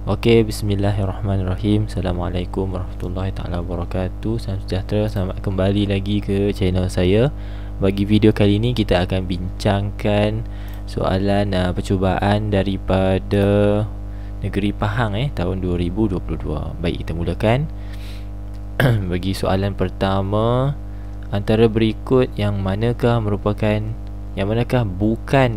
Okey, bismillahirrahmanirrahim. Assalamualaikum warahmatullahi taala wabarakatuh. Salam sejahtera, selamat kembali lagi ke channel saya. Bagi video kali ini kita akan bincangkan soalan percubaan daripada Negeri Pahang tahun 2022. Baik, kita mulakan. Bagi soalan pertama, antara berikut yang manakah bukan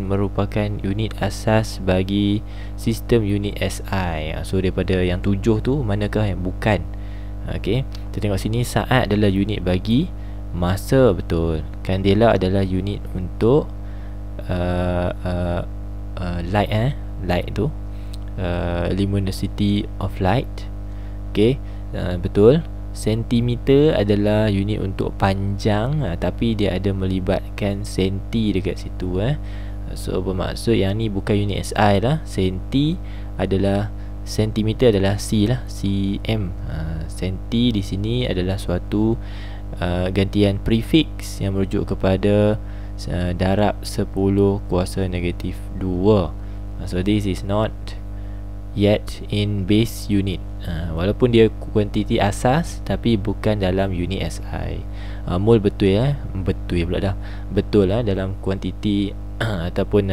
merupakan unit asas bagi sistem unit SI. So daripada yang 7 tu, manakah yang bukan? Okey, kita tengok sini. Saat adalah unit bagi masa, betul. Kandela adalah unit untuk light tu, luminosity of light. Okey, betul. Sentimeter adalah unit untuk panjang, tapi dia ada melibatkan senti dekat situ. So bermaksud yang ni bukan unit SI lah. Sentimeter adalah C lah, cm. Senti di sini adalah suatu gantian prefix yang merujuk kepada darab 10 kuasa negatif 2. So this is not yet in base unit. Walaupun dia kuantiti asas, tapi bukan dalam unit SI. Mol betul betul lah dalam kuantiti ataupun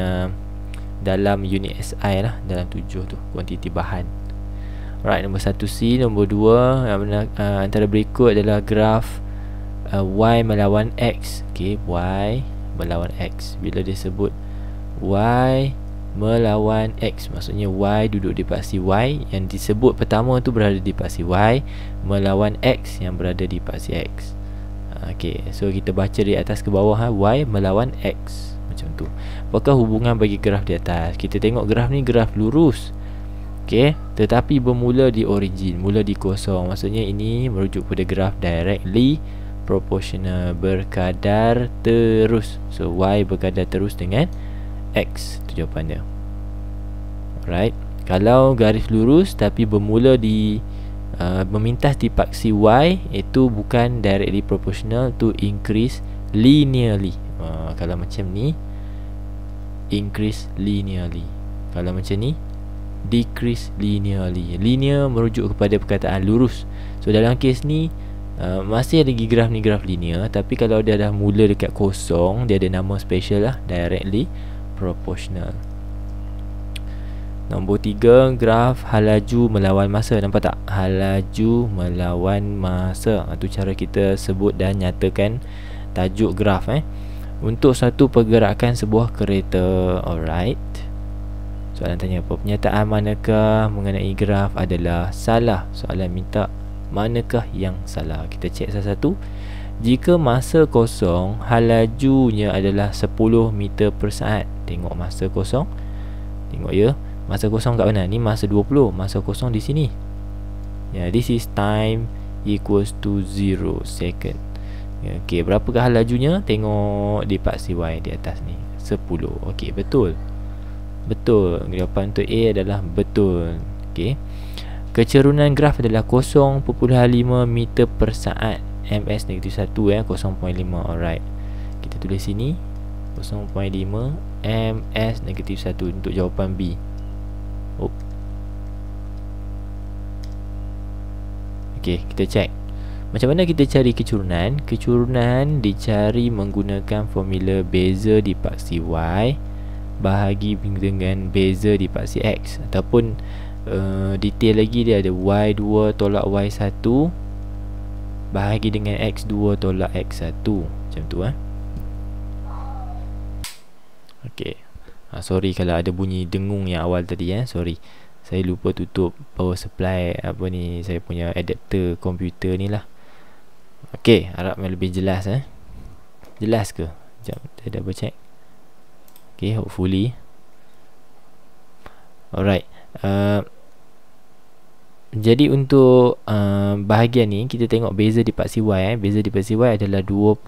dalam unit SI lah, dalam 7 tu, kuantiti bahan. Alright, nombor 1C. Nombor 2, antara berikut adalah graf Y melawan X. Okay, Y melawan X. Bila dia sebut Y melawan X, maksudnya Y duduk di paksi Y, yang disebut pertama tu berada di paksi Y, melawan X yang berada di paksi X. Okey, so kita baca dari atas ke bawah, Y melawan X, macam tu. Apakah hubungan bagi graf di atas? Kita tengok graf ni graf lurus. Okey, tetapi bermula di origin, mula di kosong. Maksudnya ini merujuk pada graf directly proportional, berkadar terus. So Y berkadar terus dengan X, itu jawapannya. Alright, kalau garis lurus tapi bermula di memintas di paksi Y, itu bukan directly proportional, to increase linearly. Kalau macam ni, increase linearly. Kalau macam ni, decrease linearly. Linear merujuk kepada perkataan lurus. So dalam kes ni masih lagi graf ni graf linear, tapi kalau dia dah mula dekat kosong, dia ada nama special lah, directly proportional. Nombor 3, graf halaju melawan masa. Nampak tak? Halaju melawan masa. Itu cara kita sebut dan nyatakan tajuk graf untuk satu pergerakan sebuah kereta. Alright, soalan tanya apa? Pernyataan manakah mengenai graf adalah salah? Soalan minta manakah yang salah. Kita cek satu-satu. Jika masa kosong, halajunya adalah 10 meter per saat. Tengok masa kosong. Tengok ya, masa kosong kat mana? Ni masa 20. Masa kosong di sini. Ya, this is time equals to 0 second. Ya, okey, berapakah halajunya? Tengok di paksi Y di atas ni, 10. Okey, betul. Betul. Jawapan untuk A adalah betul. Okey. Kecerunan graf adalah 0.5 meter per saat. ms negatif 1 0.5. Alright, kita tulis sini 0.5 ms negatif 1 untuk jawapan B. Okey, kita cek macam mana kita cari kecerunan. Kecerunan dicari menggunakan formula beza di paksi Y bahagi dengan beza di paksi X, ataupun detail lagi, dia ada Y2 tolak Y1 bahagi dengan X2 tolak X1, macam tu. Okey, sorry kalau ada bunyi dengung yang awal tadi. Sorry, saya lupa tutup power supply saya punya adapter komputer ni lah. Okey, harap lebih jelas. Jelas ke? Sekejap, saya double check. Okey, hopefully. Alright, jadi untuk bahagian ni kita tengok beza di paksi Y. Beza di paksi Y adalah 20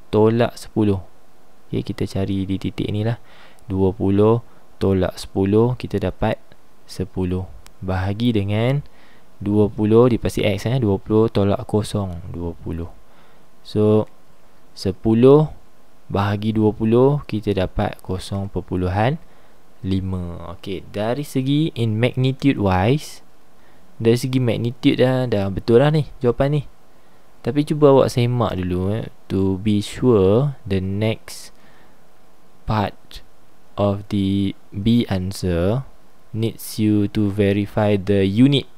tolak 10. Okay, kita cari di titik ni lah. 20 tolak 10, kita dapat 10 bahagi dengan 20 di paksi X. 20 tolak 0, 20. So 10 bahagi 20, kita dapat 0.5. Okey, dari segi in magnitude wise, dari segi magnitude dah betul lah ni jawapan ni. Tapi cuba awak semak dulu to be sure the next part of the B answer needs you to verify the unit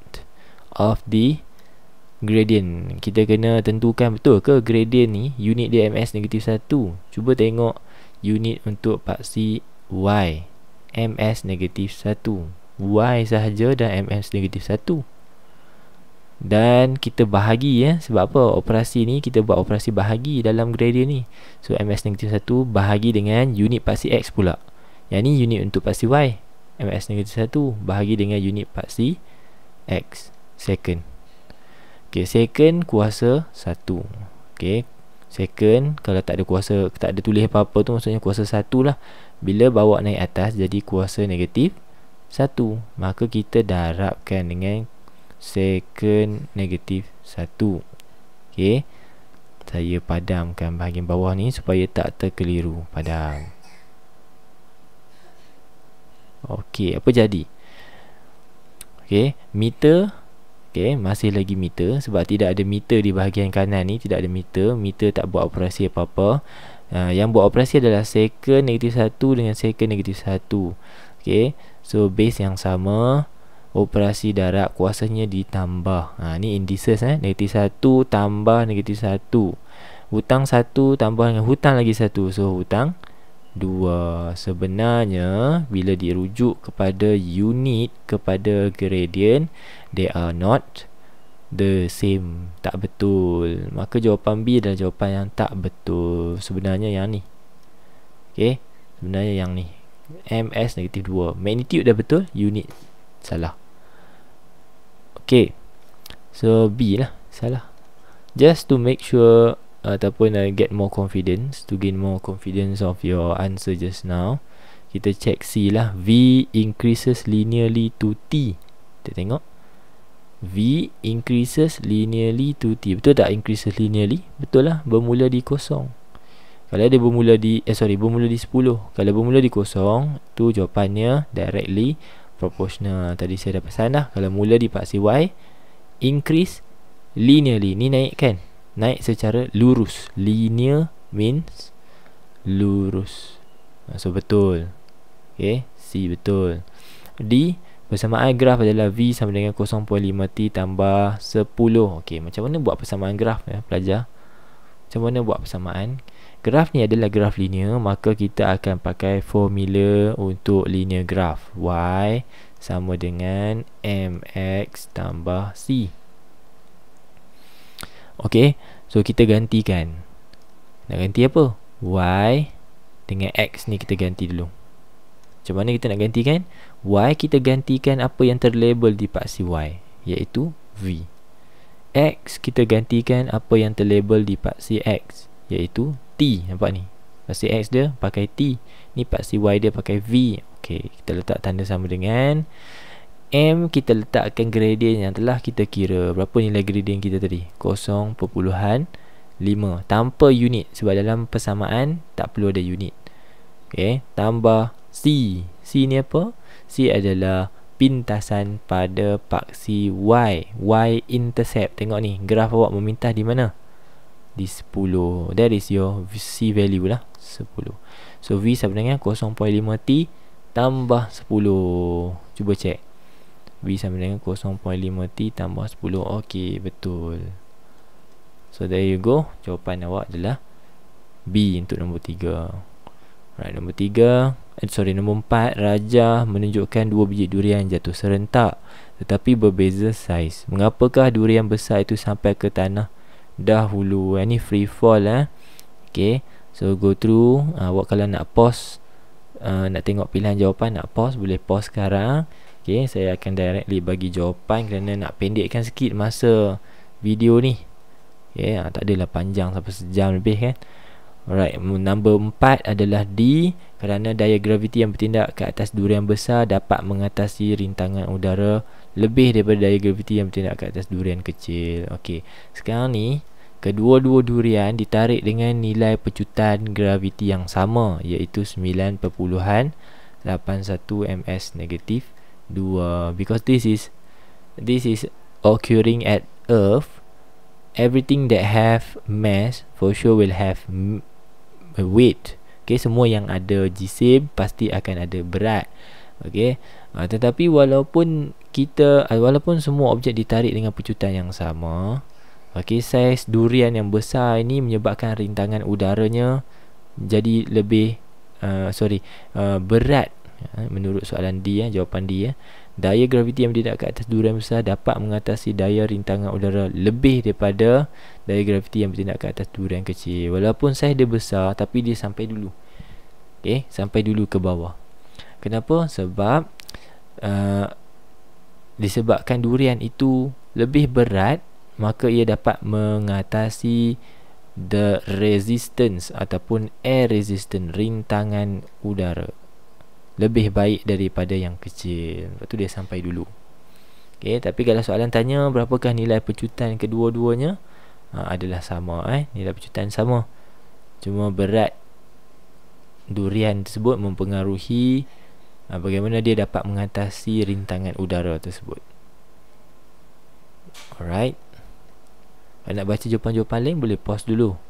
of the gradient. Kita kena tentukan betul ke gradient ni unit dia ms negatif 1. Cuba tengok unit untuk paksi y, ms negatif 1, y sahaja dan ms negatif 1. Dan kita bahagi sebab apa? Operasi ni kita buat operasi bahagi dalam gradient ni. So ms negatif 1 bahagi dengan unit paksi x pula. Yang ni unit untuk paksi y, ms negatif 1 bahagi dengan unit paksi x, second. Okey, second kuasa 1. Okey, second kalau tak ada kuasa, tak ada tulis apa-apa tu maksudnya kuasa 1 lah. Bila bawa naik atas jadi kuasa negatif 1, maka kita darabkan dengan second negatif 1. Okey, saya padamkan bahagian bawah ni supaya tak terkeliru. Padam. Okey, apa jadi? Okey, meter. Okey, masih lagi meter sebab tidak ada meter di bahagian kanan ni, tidak ada meter. Meter tak buat operasi apa-apa. Yang buat operasi adalah second negatif 1 dengan second negatif 1. Okey, so base yang sama, operasi darab kuasanya ditambah. Ni indices negatif 1 tambah negatif 1. Hutang 1 tambah dengan hutang lagi 1. So hutang 2. Sebenarnya bila dirujuk kepada unit, kepada gradient, they are not the same. Tak betul. Maka jawapan B adalah jawapan yang tak betul. Sebenarnya yang ni. Okey, sebenarnya yang ni. ms negatif 2. Magnitude dah betul, unit salah. Okey, so B lah salah. Just to make sure ataupun get more confidence, to gain more confidence of your answer just now, kita check C lah. V increases linearly to T. Kita tengok V increases linearly to T. Betul tak increases linearly? Betul lah, bermula di kosong. Kalau dia bermula di bermula di 10. Kalau bermula di kosong, tu jawapannya directly proportional. Tadi saya dah pesan dah, kalau mula di paksi y, increase linearly. Ni naik kan? Naik secara lurus. Linear means lurus. So betul. Okay, C betul. D, persamaan graf adalah V sama dengan 0.5T tambah 10. Okay, macam mana buat persamaan graf pelajar? Macam mana buat persamaan? Graf ni adalah graf linear, maka kita akan pakai formula untuk linear graph. Y sama dengan mx tambah c. Okey, so kita gantikan. Nak ganti apa? Y dengan x ni kita ganti dulu. Macam mana kita nak gantikan? Y kita gantikan apa yang terlabel di paksi y, iaitu v. X kita gantikan apa yang terlabel di paksi x, iaitu T. Nampak ni, paksi X dia pakai T, ni paksi Y dia pakai V. Okey, kita letak tanda sama dengan M. Kita letakkan gradient yang telah kita kira. Berapa nilai gradient kita tadi? 0.5 tanpa unit, sebab dalam persamaan tak perlu ada unit. Okey, tambah C. C ni apa? C adalah pintasan pada paksi Y, Y intercept. Tengok ni, graf awak memintas di mana? Di 10. That is your C value lah, 10. So V sama dengan 0.5T tambah 10. Cuba cek, V sama dengan 0.5T tambah 10. Okey, betul. So there you go. Jawapan awak adalah B untuk nombor 3. Right, nombor 3, nombor 4. Raja menunjukkan 2 biji durian jatuh serentak tetapi berbeza saiz. Mengapakah durian besar itu sampai ke tanah dahulu? Ini free fall Okay, so go through. Awak kalau nak pause, nak tengok pilihan jawapan, nak pause, boleh pause sekarang. Okay, saya akan directly bagi jawapan kerana nak pendekkan sikit masa video ni. Okay, tak adalah panjang sampai sejam lebih kan. Alright, number 4 adalah D. Kerana daya graviti yang bertindak ke atas durian besar dapat mengatasi rintangan udara lebih daripada daya graviti yang bertindak ke atas durian kecil. Okey, sekarang ni kedua-dua durian ditarik dengan nilai pecutan graviti yang sama, iaitu 9.1 81 ms negatif 2. Because this is occurring at Earth, everything that have mass for sure will have weight. Okay, semua yang ada jisim pasti akan ada berat. Okay, tetapi walaupun semua objek ditarik dengan pecutan yang sama, okay, saiz durian yang besar ini menyebabkan rintangan udaranya jadi lebih berat. Menurut soalan D, jawapan D, daya graviti yang bertindak ke atas durian besar dapat mengatasi daya rintangan udara lebih daripada daya graviti yang bertindak ke atas durian kecil. Walaupun saiz dia besar, tapi dia sampai dulu. Okay, sampai dulu ke bawah. Kenapa? Sebab disebabkan durian itu lebih berat, maka ia dapat mengatasi the resistance ataupun air resistance, rintangan udara, lebih baik daripada yang kecil. Lepas tu dia sampai dulu. Okay, tapi kalau soalan tanya berapakah nilai pecutan kedua-duanya, adalah sama. Nilai pecutan sama, cuma berat durian tersebut mempengaruhi bagaimana dia dapat mengatasi rintangan udara tersebut. Alright, kalau nak baca jawapan-jawapan lain boleh pause dulu.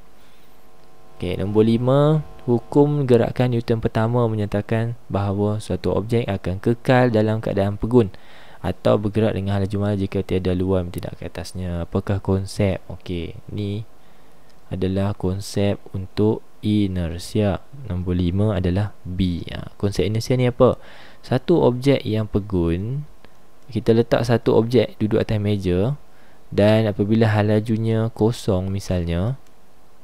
Okay, nombor 5, hukum gerakan Newton pertama menyatakan bahawa suatu objek akan kekal dalam keadaan pegun atau bergerak dengan hala jumlah jika tiada luar yang bertindak ke atasnya. Apakah konsep? Okay, ni adalah konsep untuk inersia. Nombor 5 adalah B. Konsep inersia ni apa? Satu objek yang pegun, kita letak satu objek duduk atas meja, dan apabila halajunya kosong, misalnya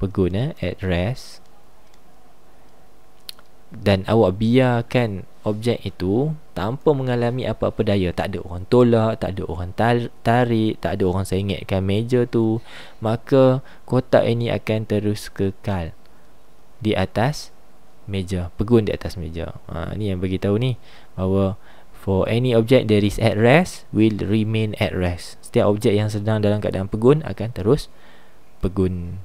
pegun at rest, dan awak biarkan objek itu tanpa mengalami apa-apa daya, tak ada orang tolak, tak ada orang tarik, tak ada orang sengitkan meja tu, maka kotak ini akan terus kekal di atas meja, pegun di atas meja. Ni yang bagi tahu ni bahawa for any object that is at rest will remain at rest. Setiap objek yang sedang dalam keadaan pegun akan terus pegun.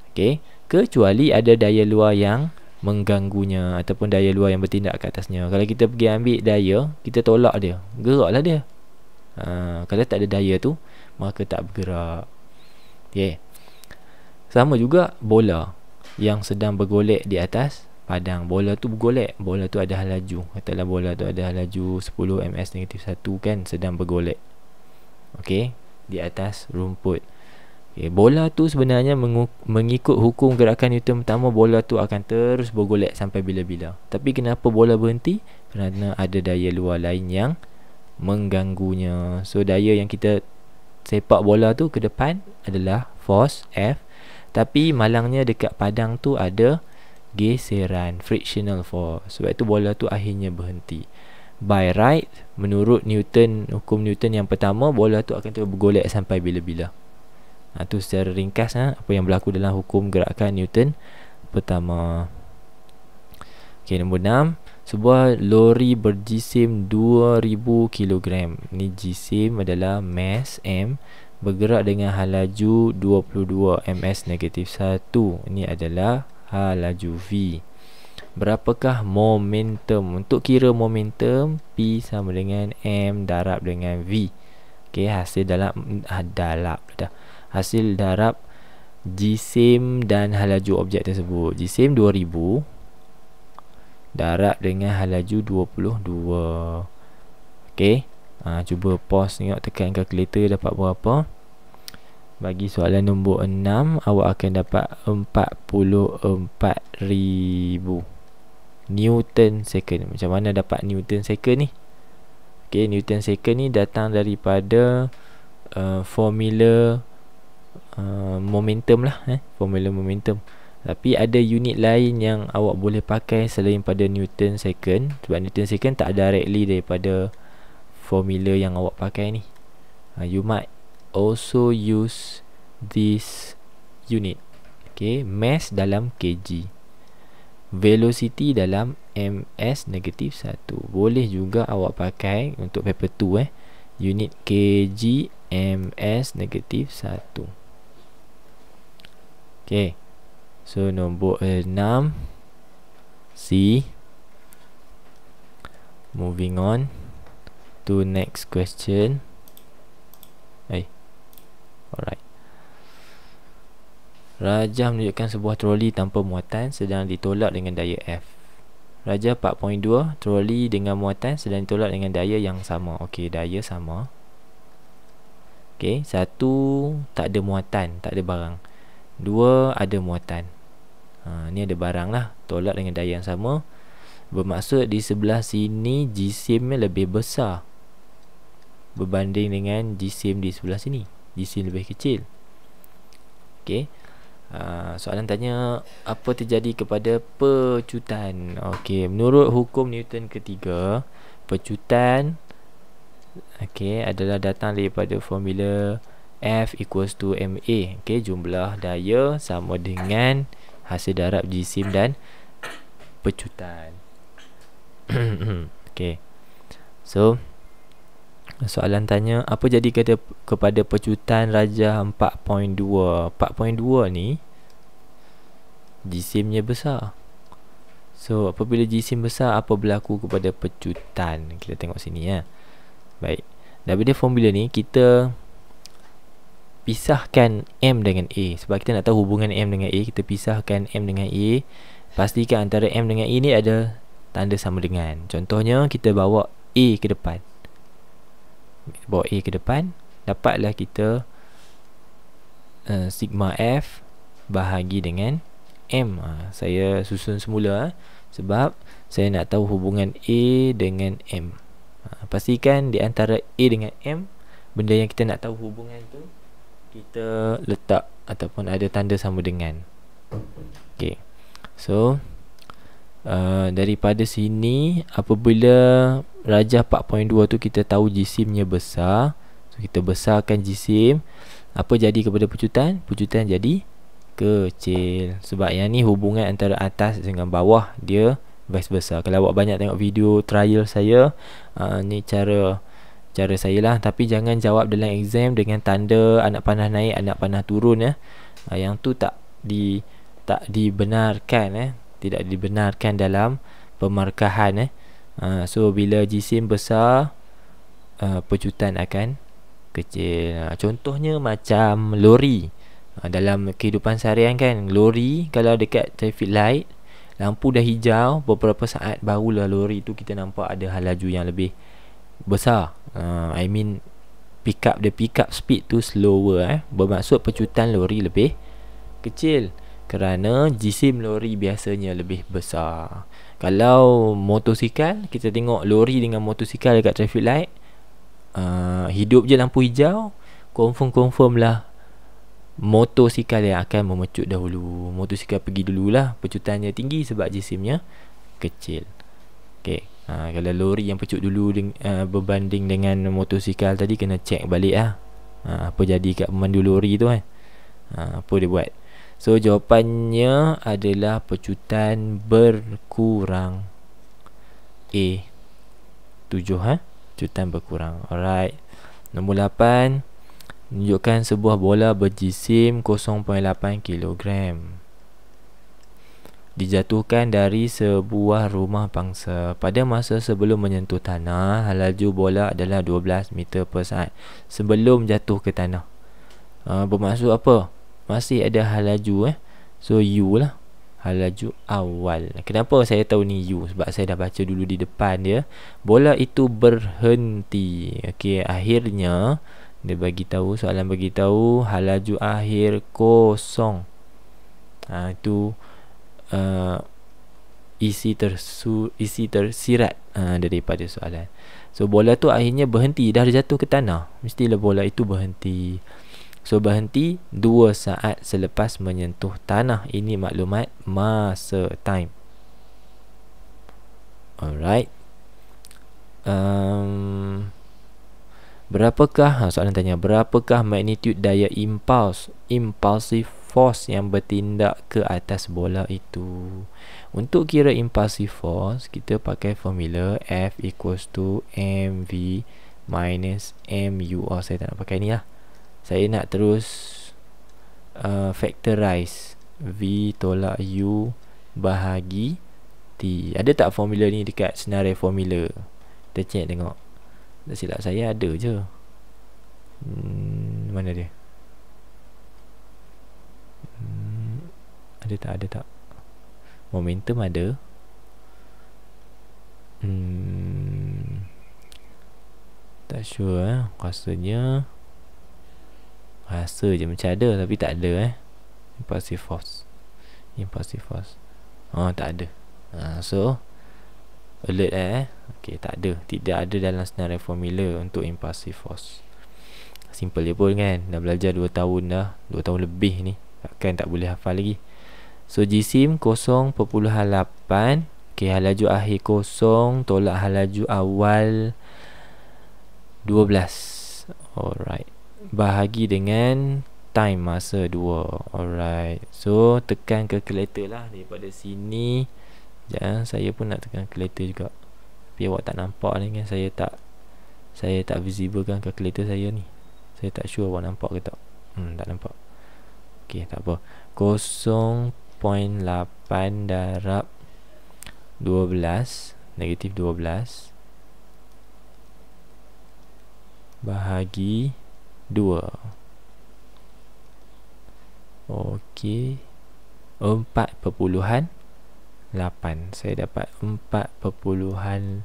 Okay, kecuali ada daya luar yang mengganggunya ataupun daya luar yang bertindak ke atasnya. Kalau kita pergi ambil daya, kita tolak dia, geraklah dia. Kalau tak ada daya tu, maka tak bergerak. Okay, sama juga bola yang sedang bergolek di atas padang. Bola tu bergolek, bola tu ada halaju, katalah bola tu ada halaju 10 ms negatif 1 kan, sedang bergolek, okay, di atas rumput. Okay, bola tu sebenarnya mengikut hukum gerakan Newton pertama, bola tu akan terus bergolek sampai bila-bila. Tapi kenapa bola berhenti? Kerana ada daya luar lain yang mengganggunya. So daya yang kita sepak bola tu ke depan adalah force F, tapi malangnya dekat padang tu ada geseran, frictional force. Sebab itu bola tu akhirnya berhenti. By right, menurut Newton, hukum Newton yang pertama, bola tu akan terus bergolek sampai bila-bila. Itu secara ringkas apa yang berlaku dalam hukum gerakan Newton pertama. Okay, nombor 6, sebuah lori berjisim 2000 kg. Ni jisim adalah mass M, bergerak dengan halaju 22 ms negatif 1. Ini adalah halaju V. Berapakah momentum? Untuk kira momentum, P sama dengan M darab dengan V. Okay, hasil hasil darab jisim dan halaju objek tersebut. Jisim 2000 darab dengan halaju 22. Okay, cuba pause tengok, tekan kalkulator dapat berapa. Bagi soalan nombor 6, awak akan dapat 44,000 Newton second. Macam mana dapat Newton second ni? Okay, Newton second ni datang daripada formula momentum lah, formula momentum. Tapi ada unit lain yang awak boleh pakai selain pada Newton second, sebab Newton second tak directly daripada formula yang awak pakai ni. You might also use this unit. Okay, mass dalam kg, velocity dalam ms negatif 1. Boleh juga awak pakai untuk paper 2 unit kg ms negatif 1. Okay, so nombor 6 C, Moving on to next question. Alright. Rajah menunjukkan sebuah troli tanpa muatan sedang ditolak dengan daya F. Rajah 4.2, troli dengan muatan sedang ditolak dengan daya yang sama. Okey, daya sama. Okey, 1 tak ada muatan, tak ada barang. 2 ada muatan. Ni ada barang lah, tolak dengan daya yang sama. Bermaksud di sebelah sini jisimnya lebih besar berbanding dengan jisim di sebelah sini. Jisim lebih kecil. Okey. Soalan tanya, apa terjadi kepada pecutan? Okey, menurut hukum Newton ketiga, pecutan adalah datang daripada formula F equals to ma. Okey, jumlah daya sama dengan hasil darab jisim dan pecutan. Okey. So soalan tanya, apa jadi kepada pecutan rajah 4.2? 4.2 ni jisimnya besar. So apabila jisim besar, apa berlaku kepada pecutan? Kita tengok sini ya. Baik, daripada formula ni kita pisahkan M dengan A. Sebab kita nak tahu hubungan M dengan A, kita pisahkan M dengan A. Pastikan antara M dengan A ni ada tanda sama dengan. Contohnya kita bawa A ke depan. Bawa A ke depan, dapatlah kita sigma F bahagi dengan M. Saya susun semula sebab saya nak tahu hubungan A dengan M. Pastikan di antara A dengan M, benda yang kita nak tahu hubungan tu kita letak ataupun ada tanda sama dengan. Okay. So daripada sini, apabila rajah 4.2 tu kita tahu jisimnya besar, so kita besarkan jisim, apa jadi kepada pecutan? Pecutan jadi kecil. Sebab yang ni hubungan antara atas dengan bawah, dia vice versa. Kalau awak banyak tengok video trial saya, ni cara saya lah. Tapi jangan jawab dalam exam dengan tanda anak panah naik, anak panah turun ya. Yang tu tak dibenarkan tidak dibenarkan dalam pemarkahan so bila jisim besar, pecutan akan kecil. Contohnya macam lori. Dalam kehidupan seharian kan, lori kalau dekat traffic light, lampu dah hijau, beberapa saat barulah lori tu kita nampak ada hal laju yang lebih besar. I mean pick up speed tu slower. Bermaksud pecutan lori lebih kecil kerana jisim lori biasanya lebih besar. Kalau motosikal, kita tengok lori dengan motosikal dekat traffic light, hidup je lampu hijau, confirm lah motosikal yang akan memecut dahulu. Motosikal pergi dululah, pecutannya tinggi sebab jisimnya kecil. Okay. Kalau lori yang pecut dulu berbanding dengan motosikal tadi, kena check balik apa jadi kat pemandu lori tu apa dia buat. So jawapannya adalah pecutan berkurang. A 7 pecutan berkurang. Alright. Nombor 8, menunjukkan sebuah bola berjisim 0.8 kg dijatuhkan dari sebuah rumah pangsa. Pada masa sebelum menyentuh tanah, laju bola adalah 12 meter per saat sebelum jatuh ke tanah. Bermaksud apa? Masih ada hal laju So U lah, hal laju awal. Kenapa saya tahu ni U? Sebab saya dah baca dulu di depan dia, bola itu berhenti. Okey, akhirnya dia bagi tahu, soalan bagi tahu hal laju akhir kosong. Itu isi tersirat daripada soalan. So bola tu akhirnya berhenti, dah jatuh ke tanah, mestilah bola itu berhenti. So berhenti 2 saat selepas menyentuh tanah. Ini maklumat masa, time. Alright. Berapakah, soalan tanya, berapakah magnitude daya impulsive force yang bertindak ke atas bola itu? Untuk kira impulsive force, kita pakai formula F equals to mv minus mu. Saya tak nak pakai ni lah. Saya nak terus factorize V tolak U bahagi T. Ada tak formula ni dekat senarai formula? Kita check tengok. Tak silap saya ada je. Mana dia? Ada tak? Ada tak? Momentum ada. Tak sure rasanya. Rasa je macam ada, tapi tak ada Impulsive force. Tak ada. So alert okay, tak ada. Tidak ada dalam senarai formula untuk impulsive force. Simple je pun kan. Dah belajar 2 tahun dah. 2 tahun lebih ni. Takkan tak boleh hafal lagi. So jisim 0.8. Okay, halaju akhir 0 tolak halaju awal 12. Alright. Bahagi dengan time masa 2. Alright. So tekan calculator lah daripada sini. Sekejap, saya pun nak tekan calculator juga. Tapi awak tak nampak ni kan. Saya tak visible kan calculator saya ni. Saya tak sure awak nampak ke tak. Tak nampak. Okay, tak apa. 0.8 darab 12 negatif 12 bahagi 2. Okey, 4.8. Saya dapat 4.8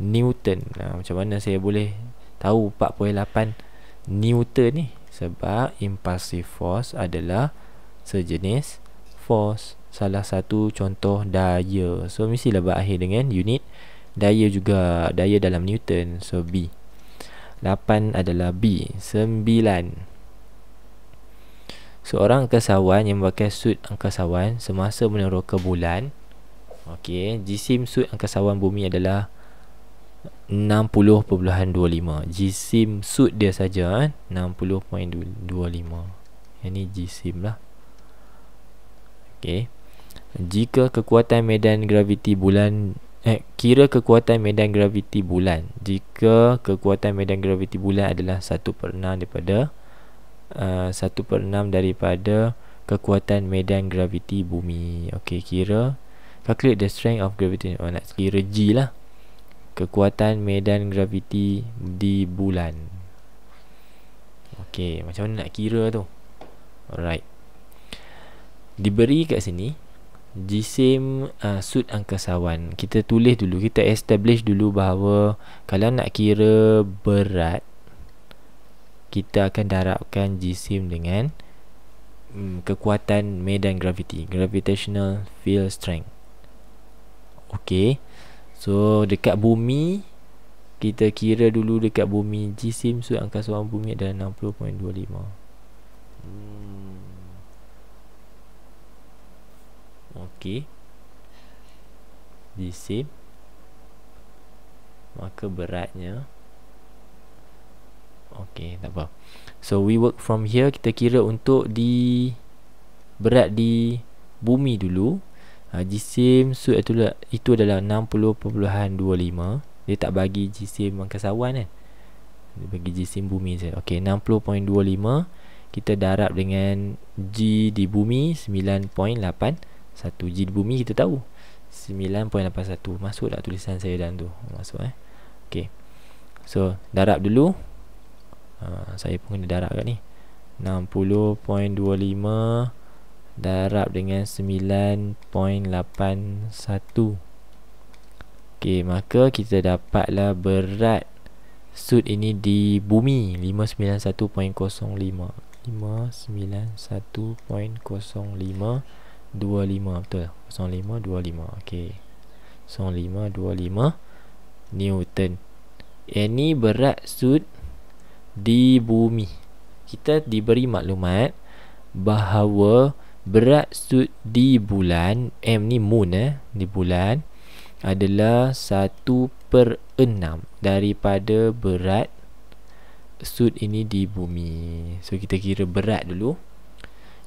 Newton. Macam mana saya boleh tahu 4.8 Newton ni? Sebab impulsive force adalah sejenis force, salah satu contoh daya. So mestilah berakhir dengan unit daya juga, daya dalam Newton. So B. 8 adalah B. 9. Seorang angkasawan yang memakai suit angkasawan semasa menurun ke bulan. Okey, jisim suit angkasawan bumi adalah 60.25. Jisim suit dia saja 60.25. Yang ni jisim lah. Okey. Jika kekuatan medan graviti bulan kira kekuatan medan graviti bulan. Jika kekuatan medan graviti bulan adalah 1/6 daripada 1/6 daripada kekuatan medan graviti bumi. Okey, kira calculate the strength of gravity. Nak kira G lah. Kekuatan medan graviti di bulan. Okey, macam mana nak kira tu? Alright. Diberi kat sini jisim suit angkasawan. Kita tulis dulu, kita establish dulu bahawa kalau nak kira berat, kita akan darabkan jisim dengan kekuatan medan graviti, gravitational field strength. Okey. So dekat bumi, kita kira dulu dekat bumi, jisim suit angkasawan bumi adalah 60.25. Okey. Jisim, maka beratnya. Okey, tak apa. So we work from here. Kita kira untuk di berat di bumi dulu. Jisim suit itu adalah 60.25. Dia tak bagi jisim angkasawan kan. Dia bagi jisim bumi saja. Okey, 60.25 kita darab dengan G di bumi 9.81. G di bumi kita tahu 9.81. Masuk tak tulisan saya dalam tu? Masuk Okey. So darab dulu. Saya pun kena darab kat ni. 60.25 darab dengan 9.81. Okey, maka kita dapatlah berat suit ini di bumi 591.05. 591.0525. Betul, 0525. Okey, 0525 Newton. Ini berat suit di bumi. Kita diberi maklumat bahawa berat suit di bulan, M ni moon di bulan, adalah 1/6 daripada berat suit ini di bumi. So kita kira berat dulu.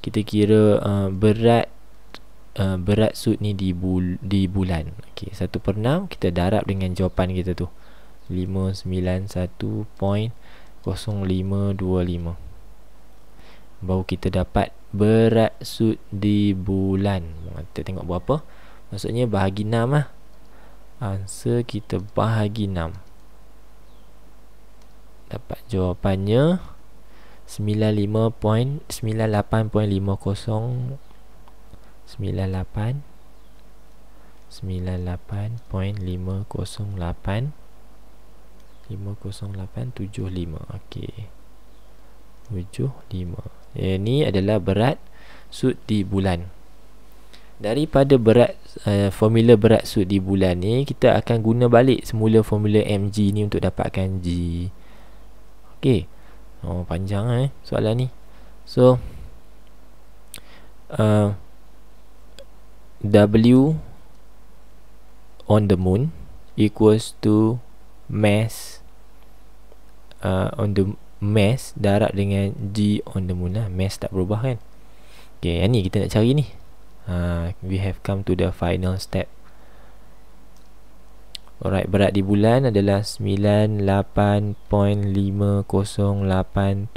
Kita kira berat suit ni di bulan. Okey, 1/6 kita darab dengan jawapan kita tu, 591.0525. Baru kita dapat berat suit di bulan. Kita tengok berapa. Maksudnya bahagi 6 lah. Answer kita bahagi 6. Dapat jawapannya 98.50 508.508 okey, 75. Ini adalah berat sud di bulan. Daripada berat formula berat sud di bulan ni, kita akan guna balik semula formula mg ni untuk dapatkan g. Okey. Panjang soalan ni. So W on the moon equals to mass on the mass darab dengan G on the moon lah. Mass tak berubah kan. Okay, yang ni kita nak cari ni. We have come to the final step. Alright, berat di bulan adalah 98.50875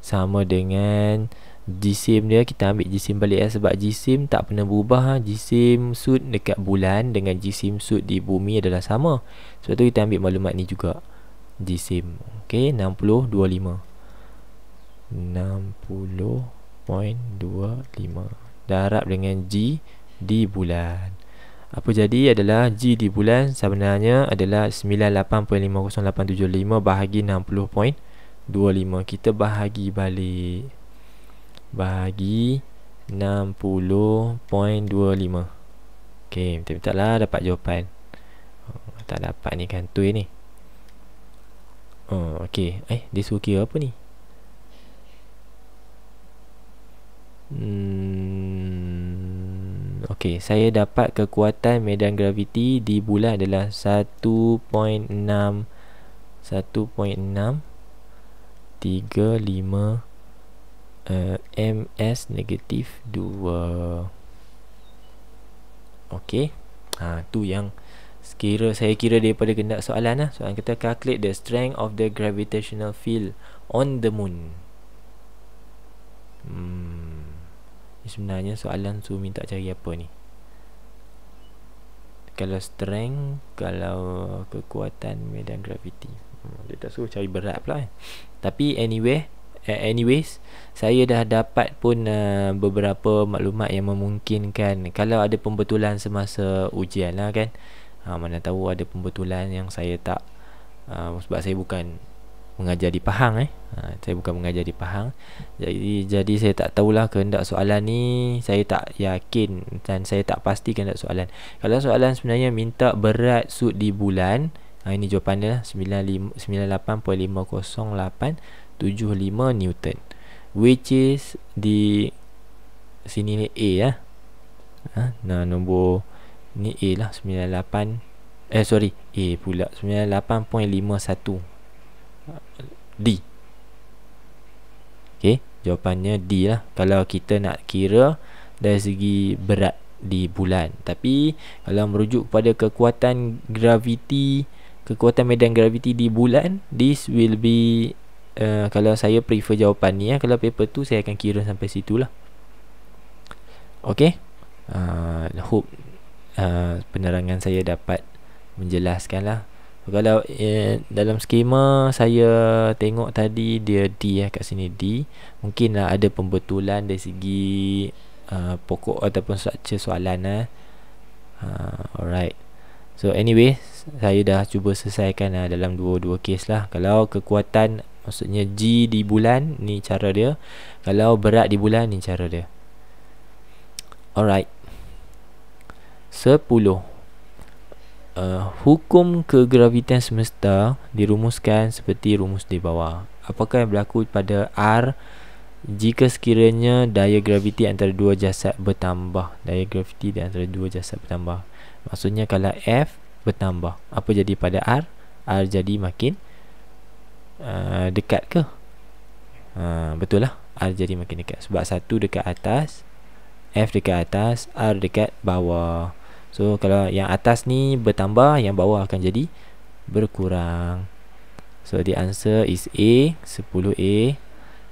sama dengan jisim dia. Kita ambil jisim balik sebab jisim tak pernah berubah. Jisim sud dekat bulan dengan jisim sud di bumi adalah sama. Sebab tu kita ambil maklumat ni juga. Jisim. Okey, 60.25. 60.25 darab dengan G di bulan. Apa jadi adalah G di bulan sebenarnya adalah 98.50875 bahagi 60.25. Kita bahagi balik. Bahagi 60.25. Okey, betul-betul lah dapat jawapan. Tak dapat ni kantoi ni. Okey. Dia suruh kira apa ni? Okey, saya dapat kekuatan medan graviti di bulan adalah 1.6 1.635 ms negatif 2. Okey. Tu yang saya kira daripada kehendak soalan lah. Soalan kita calculate the strength of the gravitational field on the moon. Sebenarnya soalan tu minta cari apa ni? Kalau strength, kalau kekuatan medan graviti. Dia tak suruh cari berat pula kan. Tapi anyways, saya dah dapat pun beberapa maklumat yang memungkinkan kalau ada pembetulan semasa ujian lah kan. Mana tahu ada pembetulan yang saya tak sebab saya bukan mengajar di Pahang saya bukan mengajar di Pahang. Jadi saya tak tahulah kehendak soalan ni. Saya tak yakin dan saya tak pasti kehendak soalan. Kalau soalan sebenarnya minta berat sud di bulan, ini jawapannya 98.50875 Newton, which is di sini ni A ya. Nombor ni A lah, 98 A pula 98.51 D. Okey, jawapannya D lah kalau kita nak kira dari segi berat di bulan. Tapi kalau merujuk kepada kekuatan graviti, kekuatan medan graviti di bulan, this will be kalau saya prefer jawapan ni kalau paper tu saya akan kira sampai situ lah. Okey, hope penerangan saya dapat menjelaskan lah. Kalau dalam skema saya tengok tadi dia D kat sini D. Mungkinlah ada pembetulan dari segi pokok ataupun struktur soalan alright. So anyway, saya dah cuba selesaikan dalam dua kes lah. Kalau kekuatan maksudnya G di bulan ni cara dia. Kalau berat di bulan ni cara dia. Alright. 10. Hukum kegravitian semesta dirumuskan seperti rumus di bawah. Apakah yang berlaku pada R jika sekiranya daya graviti antara dua jasad bertambah? Daya graviti di antara dua jasad bertambah. Maksudnya kalau F bertambah, apa jadi pada R? R jadi makin dekat ke? Betul lah, R jadi makin dekat. Sebab satu dekat atas, F dekat atas, R dekat bawah. So kalau yang atas ni bertambah, yang bawah akan jadi berkurang. So the answer is A, 10A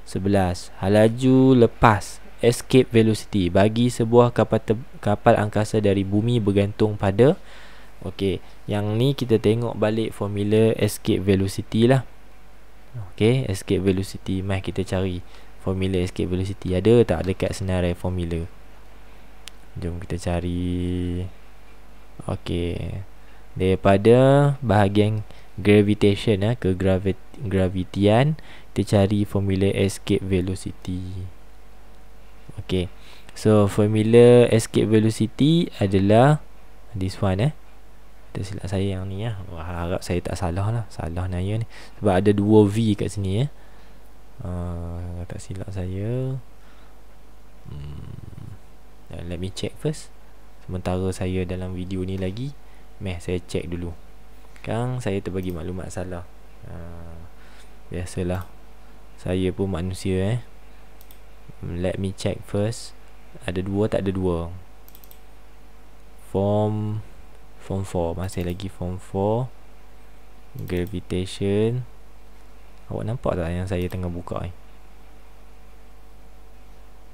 11. Laju lepas escape velocity. Bagi sebuah kapal angkasa dari bumi bergantung pada. Okey, yang ni kita tengok balik formula escape velocity lah. Okey, escape velocity. Mari kita cari formula escape velocity. Ada tak dekat senarai formula? Jom kita cari. Okey, daripada bahagian gravitation ke gravitian, kita cari formula escape velocity. Okey, so formula escape velocity adalah this one. Ada silap saya yang ni harap saya tak salah lah. Salah naya ni sebab ada 2 V kat sini tak silap saya. Let me check first. Sementara saya dalam video ni lagi, saya check dulu. Sekarang saya terbagi maklumat salah. Biasalah, saya pun manusia. Let me check first. Ada 2 tak ada 2. Form 4, masih lagi form 4 gravitation. Awak nampak tak yang saya tengah buka ni?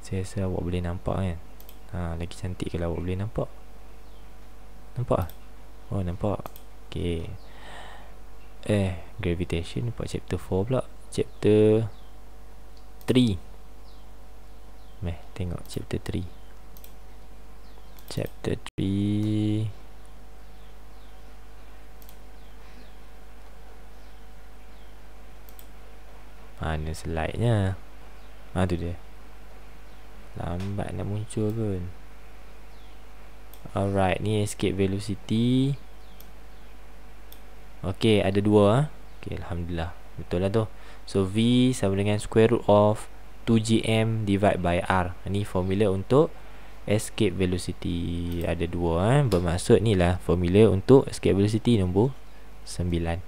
Saya rasa awak boleh nampak kan? Lagi cantik kalau awak boleh nampak. Nampak? Oh, nampak. Okay. Gravitation nampak chapter 4 pula. Chapter 3. Tengok chapter 3. Chapter 3. Mana slide-nya? Tu dia. Lambat nak muncul pun. Alright, ni escape velocity. Okay, ada 2. Okay, Alhamdulillah. Betul lah tu. So, V sama dengan square root of 2gm divide by R. Ni formula untuk escape velocity. Ada 2. Bermaksud ni lah formula untuk escape velocity nombor 9.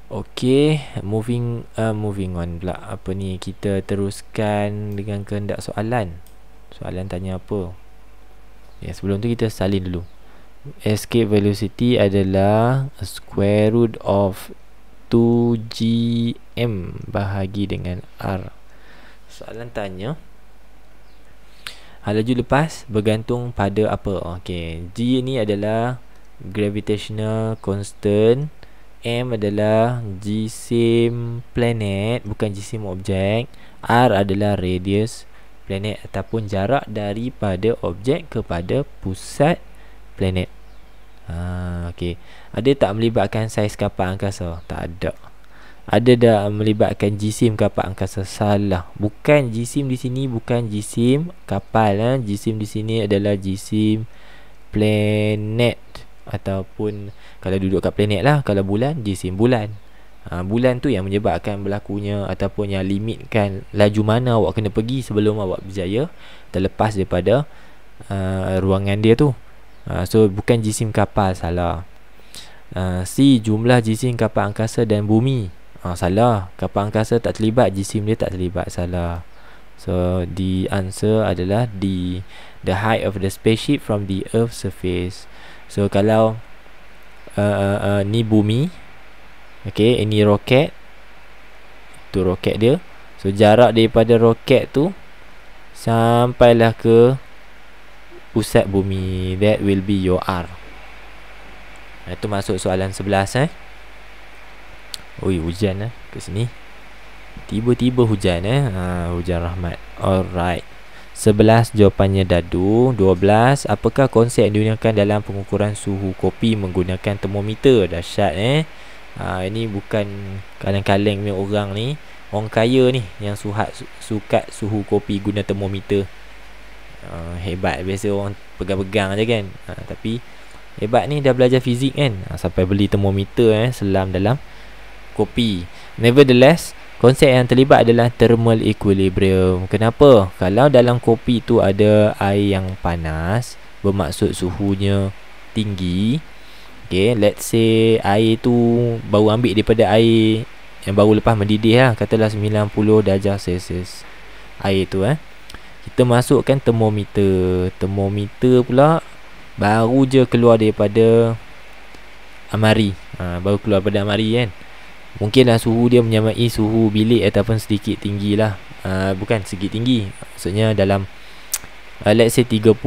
Okay, moving on pula. Apa ni, kita teruskan dengan kehendak soalan. Soalan tanya apa? Sebelum tu kita salin dulu. Escape velocity adalah square root of 2gm bahagi dengan R. Soalan tanya, laju lepas bergantung pada apa? Okay, G ni adalah gravitational constant. M adalah jisim planet, bukan jisim objek. R adalah radius planet ataupun jarak daripada objek kepada pusat planet. Okay. Ada tak melibatkan saiz kapal angkasa? Tak ada. Ada tak melibatkan jisim kapal angkasa? Salah. Bukan jisim di sini, bukan jisim kapal. Jisim di sini adalah jisim planet. Ataupun kalau duduk kat planet lah. Kalau bulan, jisim bulan. Bulan tu yang menyebabkan berlakunya ataupun yang limitkan laju mana awak kena pergi sebelum awak berjaya terlepas daripada ruangan dia tu. So bukan jisim kapal, salah. C, jumlah jisim kapal angkasa dan bumi. Salah. Kapal angkasa tak terlibat, jisim dia tak terlibat, salah. So the answer adalah D, the height of the spaceship from the earth surface. So kalau ni bumi, okay, ini roket, tu roket dia. So jarak daripada roket tu sampailah ke pusat bumi, that will be your R. Itu masuk soalan 11. Oi, hujan ke sini. Tiba-tiba hujan hujan rahmat. Alright. 11 jawapannya dadu. 12, apakah konsep yang digunakan dalam pengukuran suhu kopi menggunakan termometer? Dahsyat. Ini bukan kaleng-kaleng punya orang ni. Orang kaya ni yang sukat suhu kopi guna termometer. Hebat. Biasa orang pegang-pegang je kan. Tapi hebat ni dah belajar fizik kan. Sampai beli termometer selam dalam kopi. Nevertheless, konsep yang terlibat adalah thermal equilibrium. Kenapa? Kalau dalam kopi tu ada air yang panas, bermaksud suhunya tinggi. Okay, let's say air tu baru ambil daripada air yang baru lepas mendidih lah, katalah 90 darjah Celsius air tu kita masukkan termometer. Termometer pula baru je keluar daripada amari. Baru keluar daripada amari kan. Mungkinlah suhu dia menyamai suhu bilik ataupun sedikit tinggi lah. bukan segi tinggi, maksudnya dalam let's say 32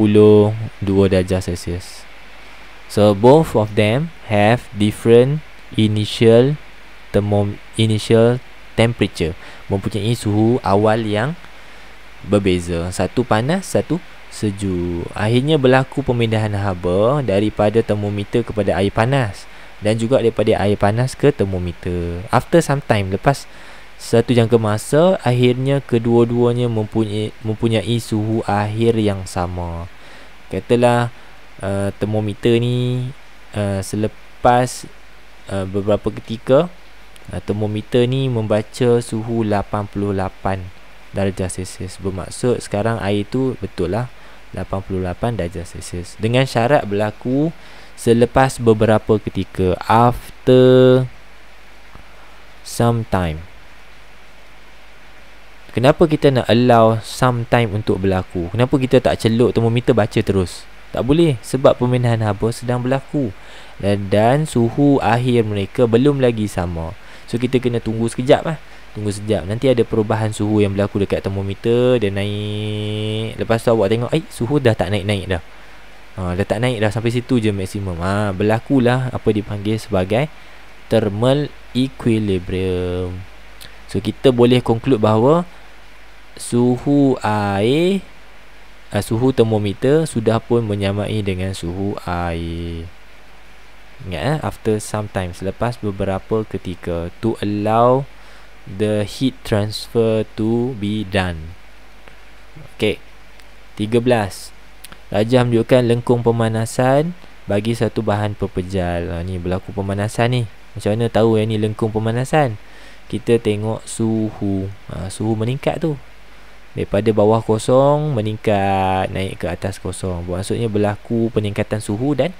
darjah Celsius. So both of them have different initial temperature, mempunyai suhu awal yang berbeza. Satu panas, satu sejuk. Akhirnya berlaku pemindahan haba daripada termometer kepada air panas, dan juga daripada air panas ke termometer. After some time, lepas satu jangka masa, akhirnya kedua-duanya mempunyai suhu akhir yang sama. Katalah termometer ni selepas beberapa ketika, termometer ni membaca suhu 88 darjah Celsius. Bermaksud sekarang air tu betul lah 88 darjah Celsius, dengan syarat berlaku selepas beberapa ketika, after some time. Kenapa kita nak allow some time untuk berlaku? Kenapa kita tak celuk termometer baca terus? Tak boleh, sebab pemindahan haba sedang berlaku, dan suhu akhir mereka belum lagi sama. So kita kena tunggu sekejap lah. Tunggu sekejap, nanti ada perubahan suhu yang berlaku dekat termometer. Dia naik, lepas tu awak tengok suhu dah tak naik-naik dah. Dah tak naik dah, sampai situ je maksimum. Berlakulah apa dipanggil sebagai thermal equilibrium. So kita boleh conclude bahawa suhu air, suhu termometer sudah pun menyamai dengan suhu air. Ingat after some time, selepas beberapa ketika, to allow the heat transfer to be done. Okay, 13. Rajah menunjukkan lengkung pemanasan bagi satu bahan pepejal. Ni berlaku pemanasan ni. Macam mana tahu yang ni lengkung pemanasan? Kita tengok suhu. Suhu meningkat tu, daripada bawah kosong meningkat naik ke atas kosong. Maksudnya berlaku peningkatan suhu dan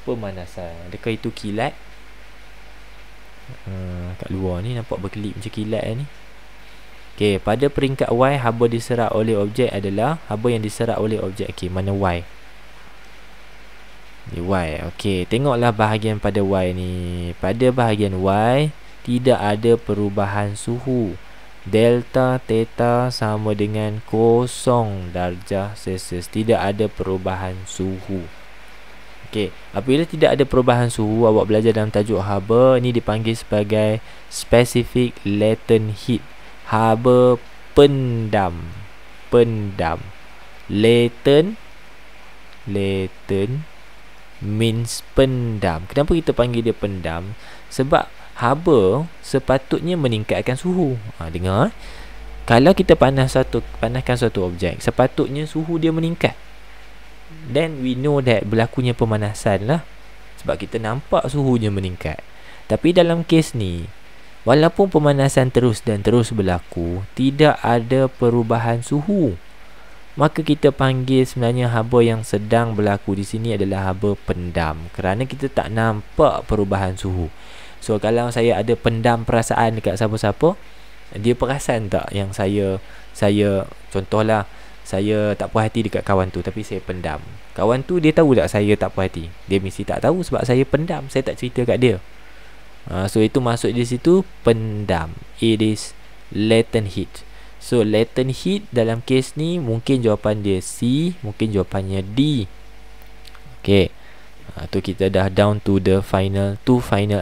pemanasan. Adakah itu kilat? Kat luar ni nampak berkelip macam kilat ni. Okey, pada peringkat Y, haba diserap oleh objek adalah haba yang diserap oleh objek. Okey, mana Y? Di Y. Okey, tengoklah bahagian pada Y ni. Pada bahagian Y tidak ada perubahan suhu. Delta theta sama dengan 0 darjah Celsius. Tidak ada perubahan suhu. Okey, apabila tidak ada perubahan suhu, awak belajar dalam tajuk haba, ini dipanggil sebagai specific latent heat. Haba pendam. Latent means pendam. Kenapa kita panggil dia pendam? Sebab haba sepatutnya meningkatkan suhu. Dengar, kalau kita panaskan satu objek, sepatutnya suhu dia meningkat. Then we know that berlakunya pemanasan lah, sebab kita nampak suhunya meningkat. Tapi dalam kes ni, walaupun pemanasan terus berlaku, tidak ada perubahan suhu, maka kita panggil sebenarnya haba yang sedang berlaku di sini adalah haba pendam, kerana kita tak nampak perubahan suhu. So kalau saya ada pendam perasaan dekat siapa-siapa, dia perasan tak yang saya contohlah, saya tak puas hati dekat kawan tu, tapi saya pendam. Kawan tu dia tahu tak saya tak puas hati? Dia mesti tak tahu, sebab saya pendam, saya tak cerita kat dia. So itu maksud di situ pendam. It is latent heat. So latent heat dalam kes ni mungkin jawapan dia C, mungkin jawapannya D. Okay, tu kita dah down to the final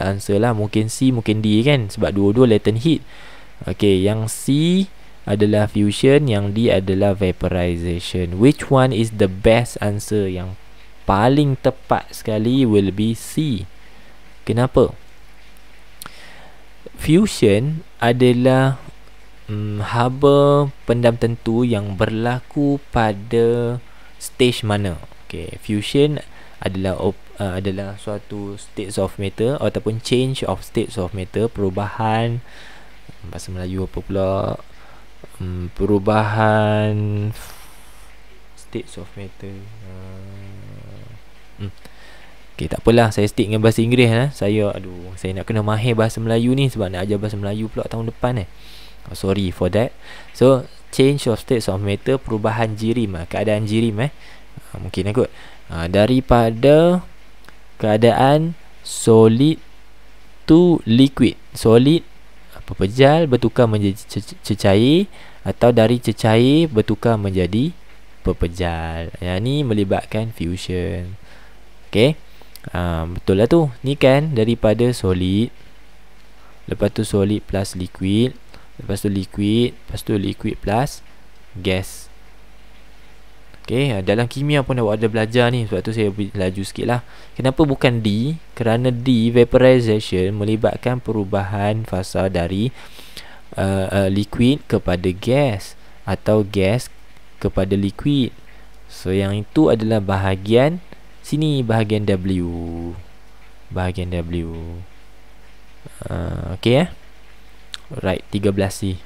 answer lah. Mungkin C, mungkin D kan, sebab dua-dua latent heat. Okay, yang C adalah fusion, yang D adalah vaporization. Which one is the best answer? Yang paling tepat sekali will be C. Kenapa? Fusion adalah haba pendam tentu yang berlaku pada stage mana. Okay, fusion adalah suatu states of matter ataupun change of states of matter, perubahan, bahasa Melayu apa pula, perubahan states of matter. Okay, tak apalah, saya stick dengan bahasa Inggeris lah. Saya nak kena mahir bahasa Melayu ni, sebab nak ajar bahasa Melayu pula tahun depan sorry for that. So change of states of matter, perubahan jirim, keadaan jirim mungkin kot, daripada keadaan solid to liquid. Solid pepejal bertukar menjadi cecair, atau dari cecair bertukar menjadi pepejal. Yang ni melibatkan fusion. Okey. Betul lah tu. Ni kan daripada solid, lepas tu solid plus liquid, lepas tu liquid plus gas. Okey, dalam kimia pun awak ada belajar ni, sebab tu saya laju sikit lah. Kenapa bukan D? Kerana D, vaporization, melibatkan perubahan fasa dari liquid kepada gas, atau gas kepada liquid. So yang itu adalah bahagian sini, bahagian W. Bahagian W. Okey. Right, 13C.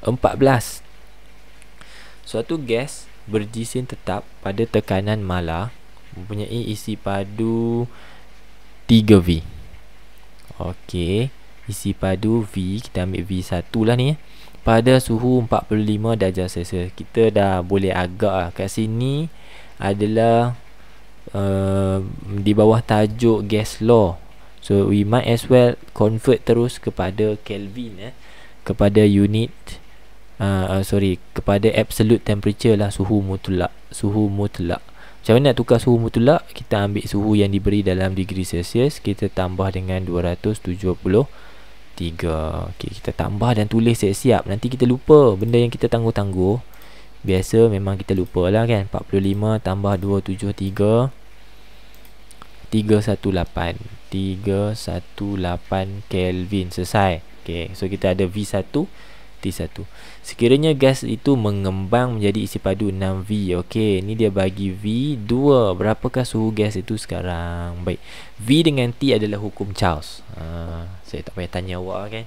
14. Suatu gas berjisim tetap pada tekanan malar mempunyai isi padu 3V. Okey, isi padu V, kita ambil V1 lah ni, pada suhu 45 darjah Celsius. Kita dah boleh agak lah. Kat sini adalah di bawah tajuk gas law. So we might as well convert terus kepada Kelvin, kepada unit kepada absolute temperature lah, suhu mutlak. Macam mana nak tukar suhu mutlak? Kita ambil suhu yang diberi dalam degree Celsius, kita tambah dengan 273. Okey, kita tambah dan tulis siap-siap. Nanti kita lupa benda yang kita tangguh-tangguh. Biasa memang kita lupa lah kan. 45 tambah 273, 318 Kelvin. Selesai. Okey, so kita ada V1, T1. Sekiranya gas itu mengembang menjadi isi padu 6V. Okey, ni dia bagi V2. Berapakah suhu gas itu sekarang? Baik, V dengan T adalah hukum Charles. Saya tak payah tanya awak kan.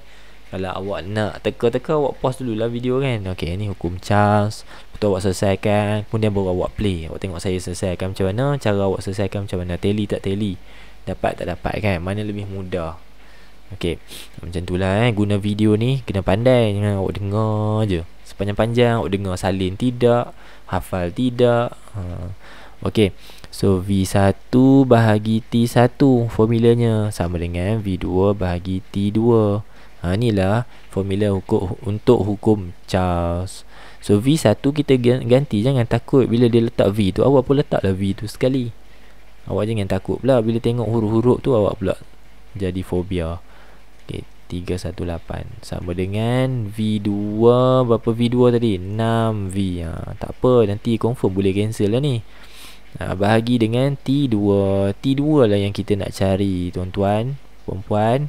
Kalau awak nak teka-teka, awak pause dululah video kan. Okey, ni hukum Charles. Betul, awak selesaikan, kemudian baru awak play. Awak tengok saya selesaikan macam mana, cara awak selesaikan macam mana, tally tak tally, dapat tak dapat kan, mana lebih mudah. Okey, macam tu lah guna video ni kena pandai. Jangan awak dengar je sepanjang-panjang, awak dengar salin tidak, hafal tidak. Okey, so V1 bahagi T1 formulanya sama dengan V2 bahagi T2. Inilah formula untuk hukum Charles. So V1 kita ganti. Jangan takut bila dia letak V tu, awak pun letaklah V tu sekali. Awak jangan takut pula bila tengok huruf-huruf tu, awak pula jadi fobia. Okay, 318 sama dengan V2. Berapa V2 tadi? 6V. Tak apa, nanti confirm boleh cancel lah ni. Bahagi dengan T2. T2 lah yang kita nak cari, tuan-tuan, puan-puan,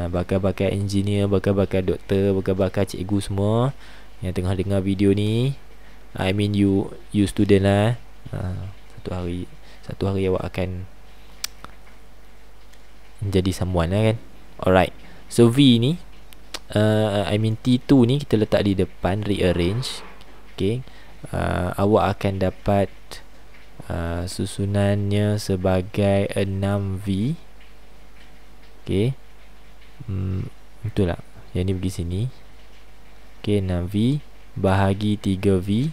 bakal-bakal engineer, bakal-bakal doktor, bakal-bakal cikgu semua yang tengah dengar video ni. I mean you student lah. Satu hari awak akan jadi someone lah kan. Alright, so V ni T2 ni kita letak di depan, rearrange. Okay, awak akan dapat susunannya sebagai 6V. Okay, betul tak? Yang ni pergi sini. Okay, 6V bahagi 3V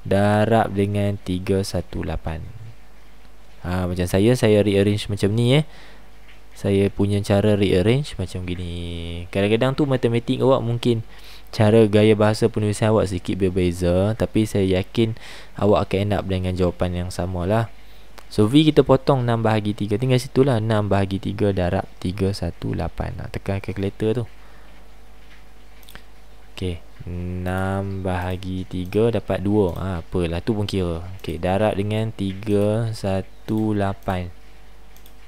darab dengan 318. Macam saya rearrange macam ni. Saya punya cara rearrange macam gini. Kadang-kadang tu matematik awak mungkin cara gaya bahasa penulisan awak sedikit berbeza, tapi saya yakin awak akan end up dengan jawapan yang sama lah. So V kita potong 6 bahagi 3. Tinggal situ lah, 6 bahagi 3 darab 318. Tekan kalkulator tu. Okay, 6 bahagi 3 dapat 2. Apalah tu pun kira. Okay, darab dengan 318.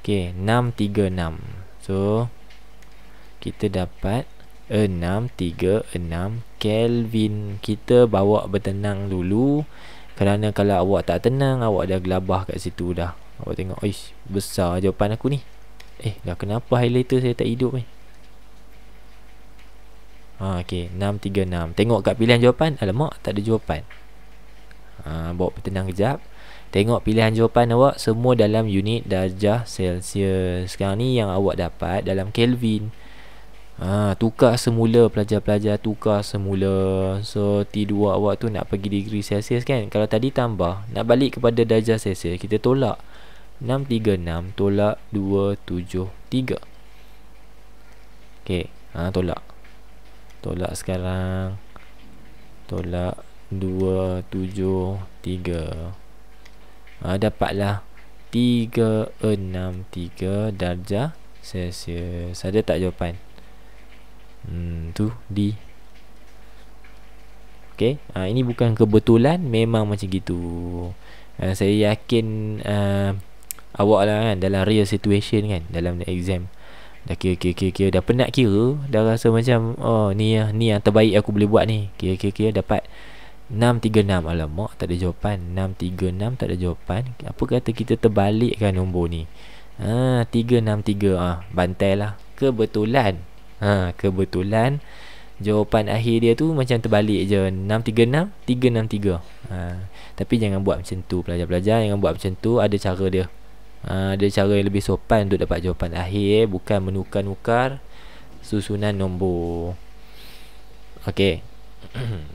Okay, 636. So kita dapat 636 Kelvin. Kita bawa bertenang dulu, kerana kalau awak tak tenang, awak dah gelabah kat situ dah. Awak tengok, ish, besar jawapan aku ni. Dah kenapa highlighter saya tak hidup ni? Okay, 636. Tengok kat pilihan jawapan, alamak tak ada jawapan. Bawa bertenang kejap. Tengok pilihan jawapan awak semua dalam unit darjah Celsius. Sekarang ni yang awak dapat dalam Kelvin. Tukar semula pelajar-pelajar, tukar semula. So T2 awak tu nak pergi degree Celsius kan. Kalau tadi tambah, nak balik kepada darjah Celsius, kita tolak 636 tolak 273. Okay, tolak sekarang. tolak 273. Dapatlah 363 darjah Celsius. Ada tak jawapan? Tu D. Okay, ini bukan kebetulan, memang macam gitu. Saya yakin awak lah kan, dalam real situation kan, dalam exam dah kira dah penat kira, dah rasa macam ni yang terbaik aku boleh buat ni. Kira dapat 636. Alamak, tak ada jawapan. 636 tak ada jawapan. Apa kata kita terbalikkan nombor ni? 363. Bantai lah. Kebetulan. Kebetulan jawapan akhir dia tu macam terbalik je. 636 363. Tapi jangan buat macam tu, pelajar-pelajar. Jangan buat macam tu. Ada cara dia. Ada cara yang lebih sopan untuk dapat jawapan akhir. Bukan menukar-nukar susunan nombor. Okey.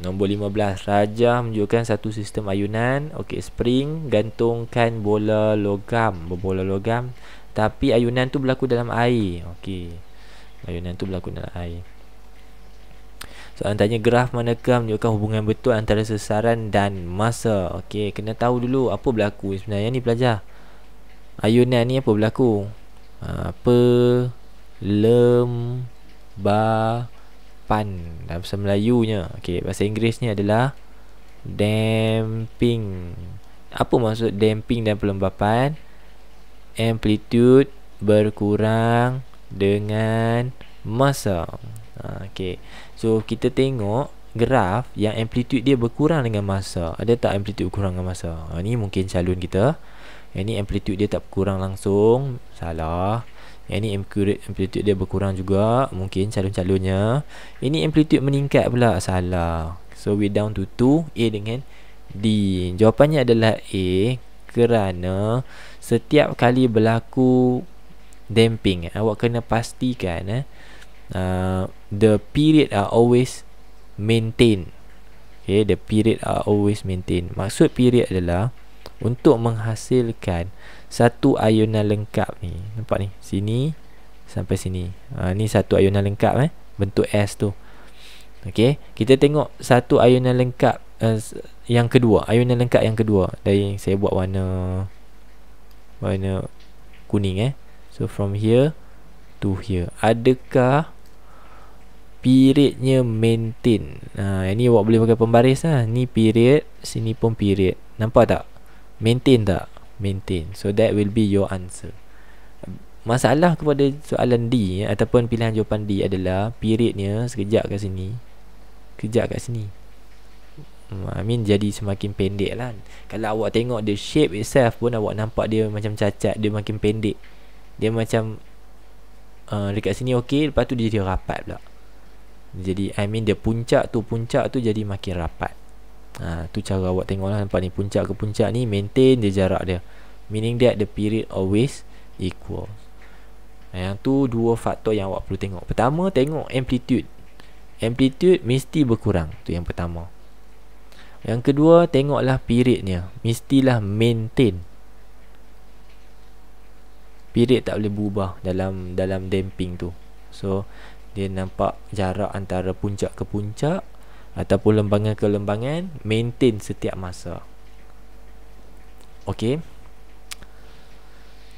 Nombor 15. Rajah menunjukkan satu sistem ayunan. Okey, spring gantungkan bola logam, berbola logam, tapi ayunan tu berlaku dalam air. Okey, ayunan tu berlaku dalam air. Soalan tanya, graf manakah menunjukkan hubungan betul antara sesaran dan masa. Okey, kena tahu dulu apa berlaku sebenarnya ni pelajar. Ayunan ni apa berlaku? Pan dalam bahasa Melayunya. Okey, bahasa Inggerisnya adalah damping. Apa maksud damping dan pelembapan? Amplitude berkurang dengan masa. Okey. So kita tengok graf yang amplitude dia berkurang dengan masa. Ada tak amplitude berkurang dengan masa? Ni mungkin calon kita. Yang ni amplitude dia tak berkurang langsung. Salah. Yang ni amplitude dia berkurang juga. Mungkin calon-calonnya. Ini amplitude meningkat pula. Salah. So we down to 2. A dengan D. Jawapannya adalah A, kerana setiap kali berlaku damping, awak kena pastikan the period are always maintained. Okay, the period are always maintained. Maksud period adalah untuk menghasilkan satu ayunan lengkap ni. Nampak ni? Sini sampai sini. Ni satu ayunan lengkap bentuk S tu. Okey, kita tengok satu ayunan lengkap yang kedua, ayunan lengkap yang kedua. Dari saya buat warna kuning So from here to here. Adakah periodnya maintain? Ini awak boleh pakai pembaris lah. Ni period, sini pun period. Nampak tak? Maintain tak? Maintain. So that will be your answer. Masalah kepada soalan D ataupun pilihan jawapan D adalah periodnya sekejap kat sini, kejap kat sini. I mean jadi semakin pendek lah. Kalau awak tengok the shape itself pun awak nampak dia macam cacat, dia makin pendek. Dia macam dekat sini okey, lepas tu dia jadi rapat pula. Jadi I mean dia puncak tu jadi makin rapat. Tu cara awak tengok lah. Nampak ni, puncak ke puncak ni maintain dia jarak dia, meaning that the period always equal. Yang tu dua faktor yang awak perlu tengok. Pertama, tengok amplitude. Amplitude mesti berkurang. Tu yang pertama. Yang kedua, tengoklah periodnya, mestilah maintain. Period tak boleh berubah dalam damping tu. So dia nampak jarak antara puncak ke puncak ataupun lembangan ke lembangan maintain setiap masa. Okey.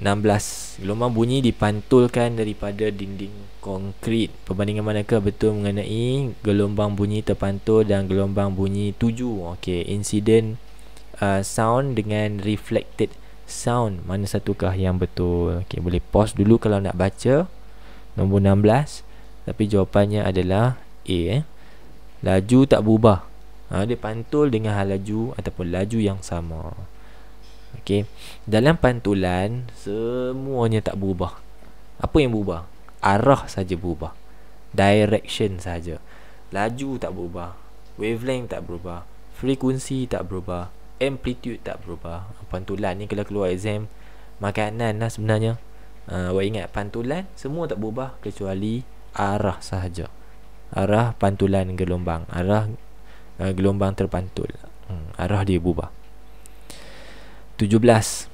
16. Gelombang bunyi dipantulkan daripada dinding konkrit. Perbandingan manakah betul mengenai gelombang bunyi terpantul dan gelombang bunyi tuju? Okey, incident sound dengan reflected sound, mana satukah yang betul? Okey, boleh pause dulu kalau nak baca nombor 16. Tapi jawapannya adalah A. Laju tak berubah. Dia pantul dengan hal laju ataupun laju yang sama. Okey, dalam pantulan semuanya tak berubah. Apa yang berubah? Arah saja berubah, direction saja. Laju tak berubah, wavelength tak berubah, frekuensi tak berubah, amplitude tak berubah. Pantulan ni kalau keluar exam makanan lah sebenarnya. Awak ingat pantulan semua tak berubah kecuali arah sahaja. Arah pantulan gelombang, arah gelombang terpantul, arah dia berubah. 17.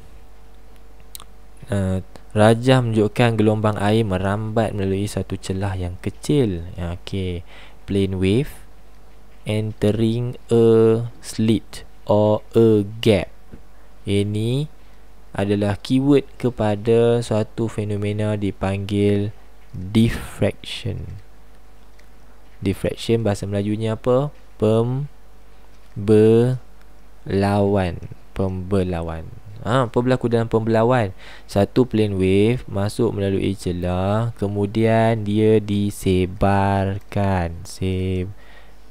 Rajah menunjukkan gelombang air merambat melalui satu celah yang kecil. Okey, plane wave. entering a slit or a gap. Ini adalah keyword kepada suatu fenomena dipanggil diffraction. Diffraction bahasa Melajunya apa? Pembelawan. Apa berlaku dalam pembelawan? Satu plane wave masuk melalui celah, kemudian dia disebarkan.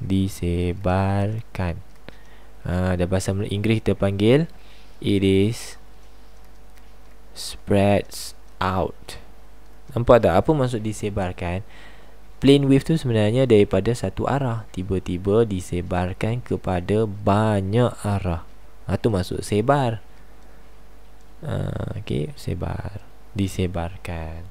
Disebarkan. Dalam bahasa Inggeris kita panggil it is spreads out. Nampak tak apa maksud disebarkan? Plane wave tu sebenarnya daripada satu arah, tiba-tiba disebarkan kepada banyak arah. Itu maksud sebar. Sebar, disebarkan.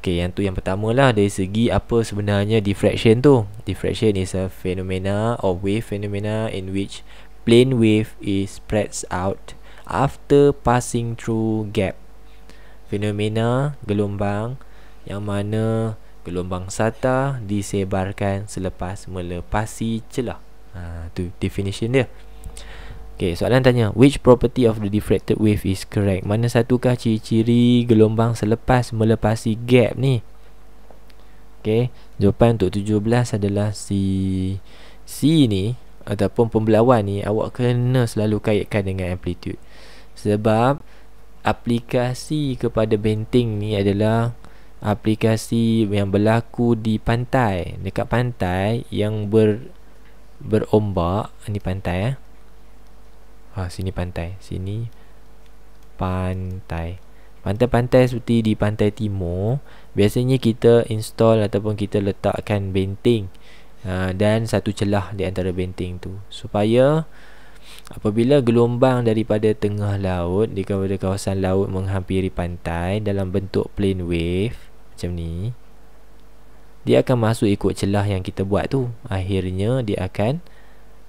Yang tu yang pertama lah dari segi apa sebenarnya diffraction tu. Diffraction is a phenomena or wave phenomena in which plane wave is spreads out after passing through gap. Fenomena gelombang yang mana gelombang sata disebarkan selepas melepasi celah. Tu definition dia. Soalan tanya, which property of the diffracted wave is correct? Mana satukah ciri-ciri gelombang selepas melepasi gap ni? Jawapan untuk 17 adalah C ni ataupun pembelawan ni awak kena selalu kaitkan dengan amplitude. Sebab aplikasi kepada benteng ni adalah aplikasi yang berlaku di pantai. Dekat pantai yang berombak. Ni pantai sini pantai. Sini pantai. Pantai-pantai seperti di pantai timur, biasanya kita install ataupun kita letakkan benteng dan satu celah di antara benteng tu, supaya apabila gelombang daripada tengah laut di kawasan laut menghampiri pantai dalam bentuk plane wave macam ni, dia akan masuk ikut celah yang kita buat tu. Akhirnya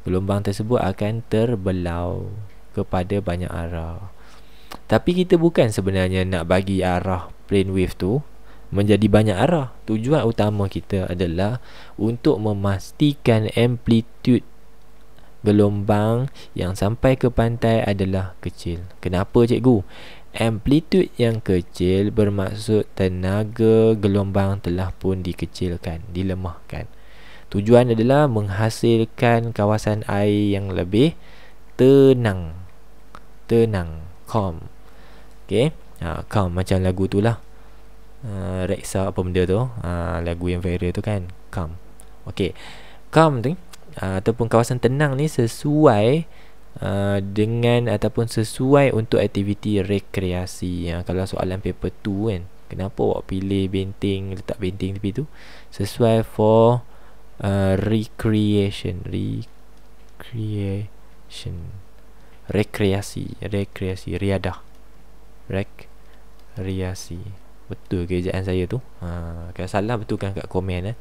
gelombang tersebut akan terbelau kepada banyak arah. Tapi kita bukan sebenarnya nak bagi arah plane wave tu menjadi banyak arah. Tujuan utama kita adalah untuk memastikan amplitude gelombang yang sampai ke pantai adalah kecil. Kenapa cikgu? Amplitude yang kecil bermaksud tenaga gelombang telah pun dikecilkan, dilemahkan. Tujuan adalah menghasilkan kawasan air yang lebih tenang, calm. Calm macam lagu tu lah, Reksa apa benda tu, lagu yang viral tu kan, calm. Calm tu ataupun kawasan tenang ni sesuai dengan ataupun sesuai untuk aktiviti rekreasi. Kalau soalan paper 2 kan, kenapa awak pilih benteng, letak benteng tepi tu? Sesuai for recreation, riadah, rekreasi. Betul ke ejaan saya tu? Kalau salah betulkan kat komen.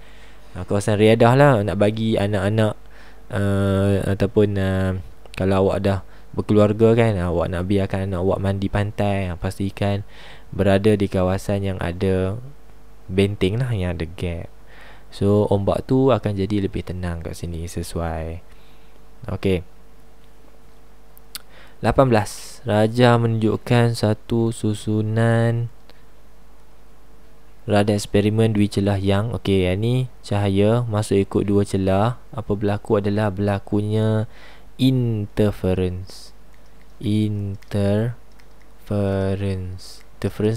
Kawasan riadah lah, nak bagi anak-anak ataupun kalau awak dah berkeluarga kan, awak nak biarkan anak awak mandi pantai, pastikan berada di kawasan yang ada benteng lah, yang ada gap. So ombak tu akan jadi lebih tenang kat sini, sesuai. 18. Raja menunjukkan satu susunan radar eksperimen dua celah yang yang ni cahaya masuk ikut dua celah. Apa berlaku adalah berlakunya interference. Interference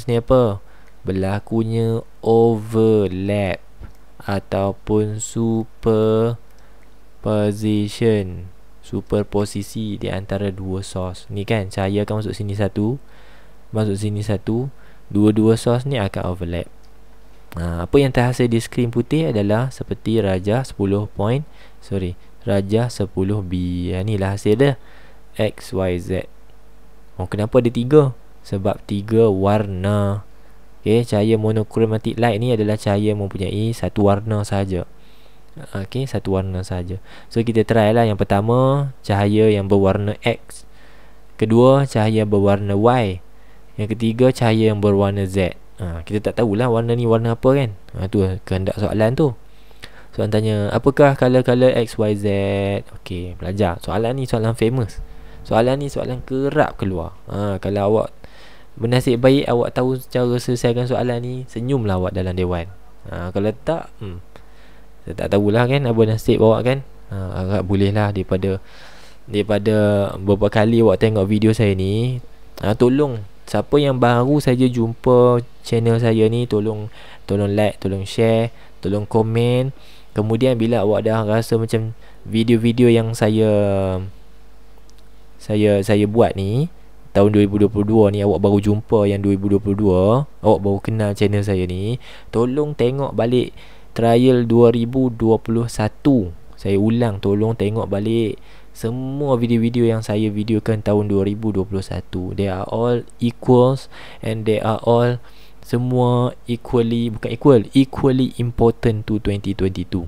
ni apa? Berlakunya overlap ataupun superposisi di antara dua source. Ni kan cahaya akan masuk sini satu, dua-dua source ni akan overlap. Apa yang terhasil di skrin putih adalah seperti Raja 10B. Inilah hasil dia, X, Y, Z. Kenapa ada 3? Sebab 3 warna. Cahaya monochromatic light ni adalah cahaya mempunyai satu warna saja. Satu warna saja. So kita try lah. Yang pertama, cahaya yang berwarna X. Kedua, cahaya berwarna Y. Yang ketiga, cahaya yang berwarna Z. Kita tak tahulah warna ni warna apa kan. Tu kehendak soalan tu. Soalan tanya, apakah color-color XYZ? Okey, belajar. Soalan ni soalan famous. Soalan ni soalan kerap keluar. Kalau awak bernasib baik, awak tahu cara selesaikan soalan ni, senyumlah awak dalam dewan. Kalau tak, saya tak tahulah kan apa nasib awak kan. Agak boleh lah daripada beberapa kali awak tengok video saya ni, tolong siapa yang baru saja jumpa channel saya ni, tolong like, tolong share, tolong komen. Kemudian bila awak dah rasa macam video-video yang saya buat ni tahun 2022 ni, awak baru jumpa yang 2022, awak baru kenal channel saya ni, tolong tengok balik trial 2021. Saya ulang, tolong tengok balik semua video-video yang saya videokan tahun 2021. They are all equals, and they are all semua equally important to 2022.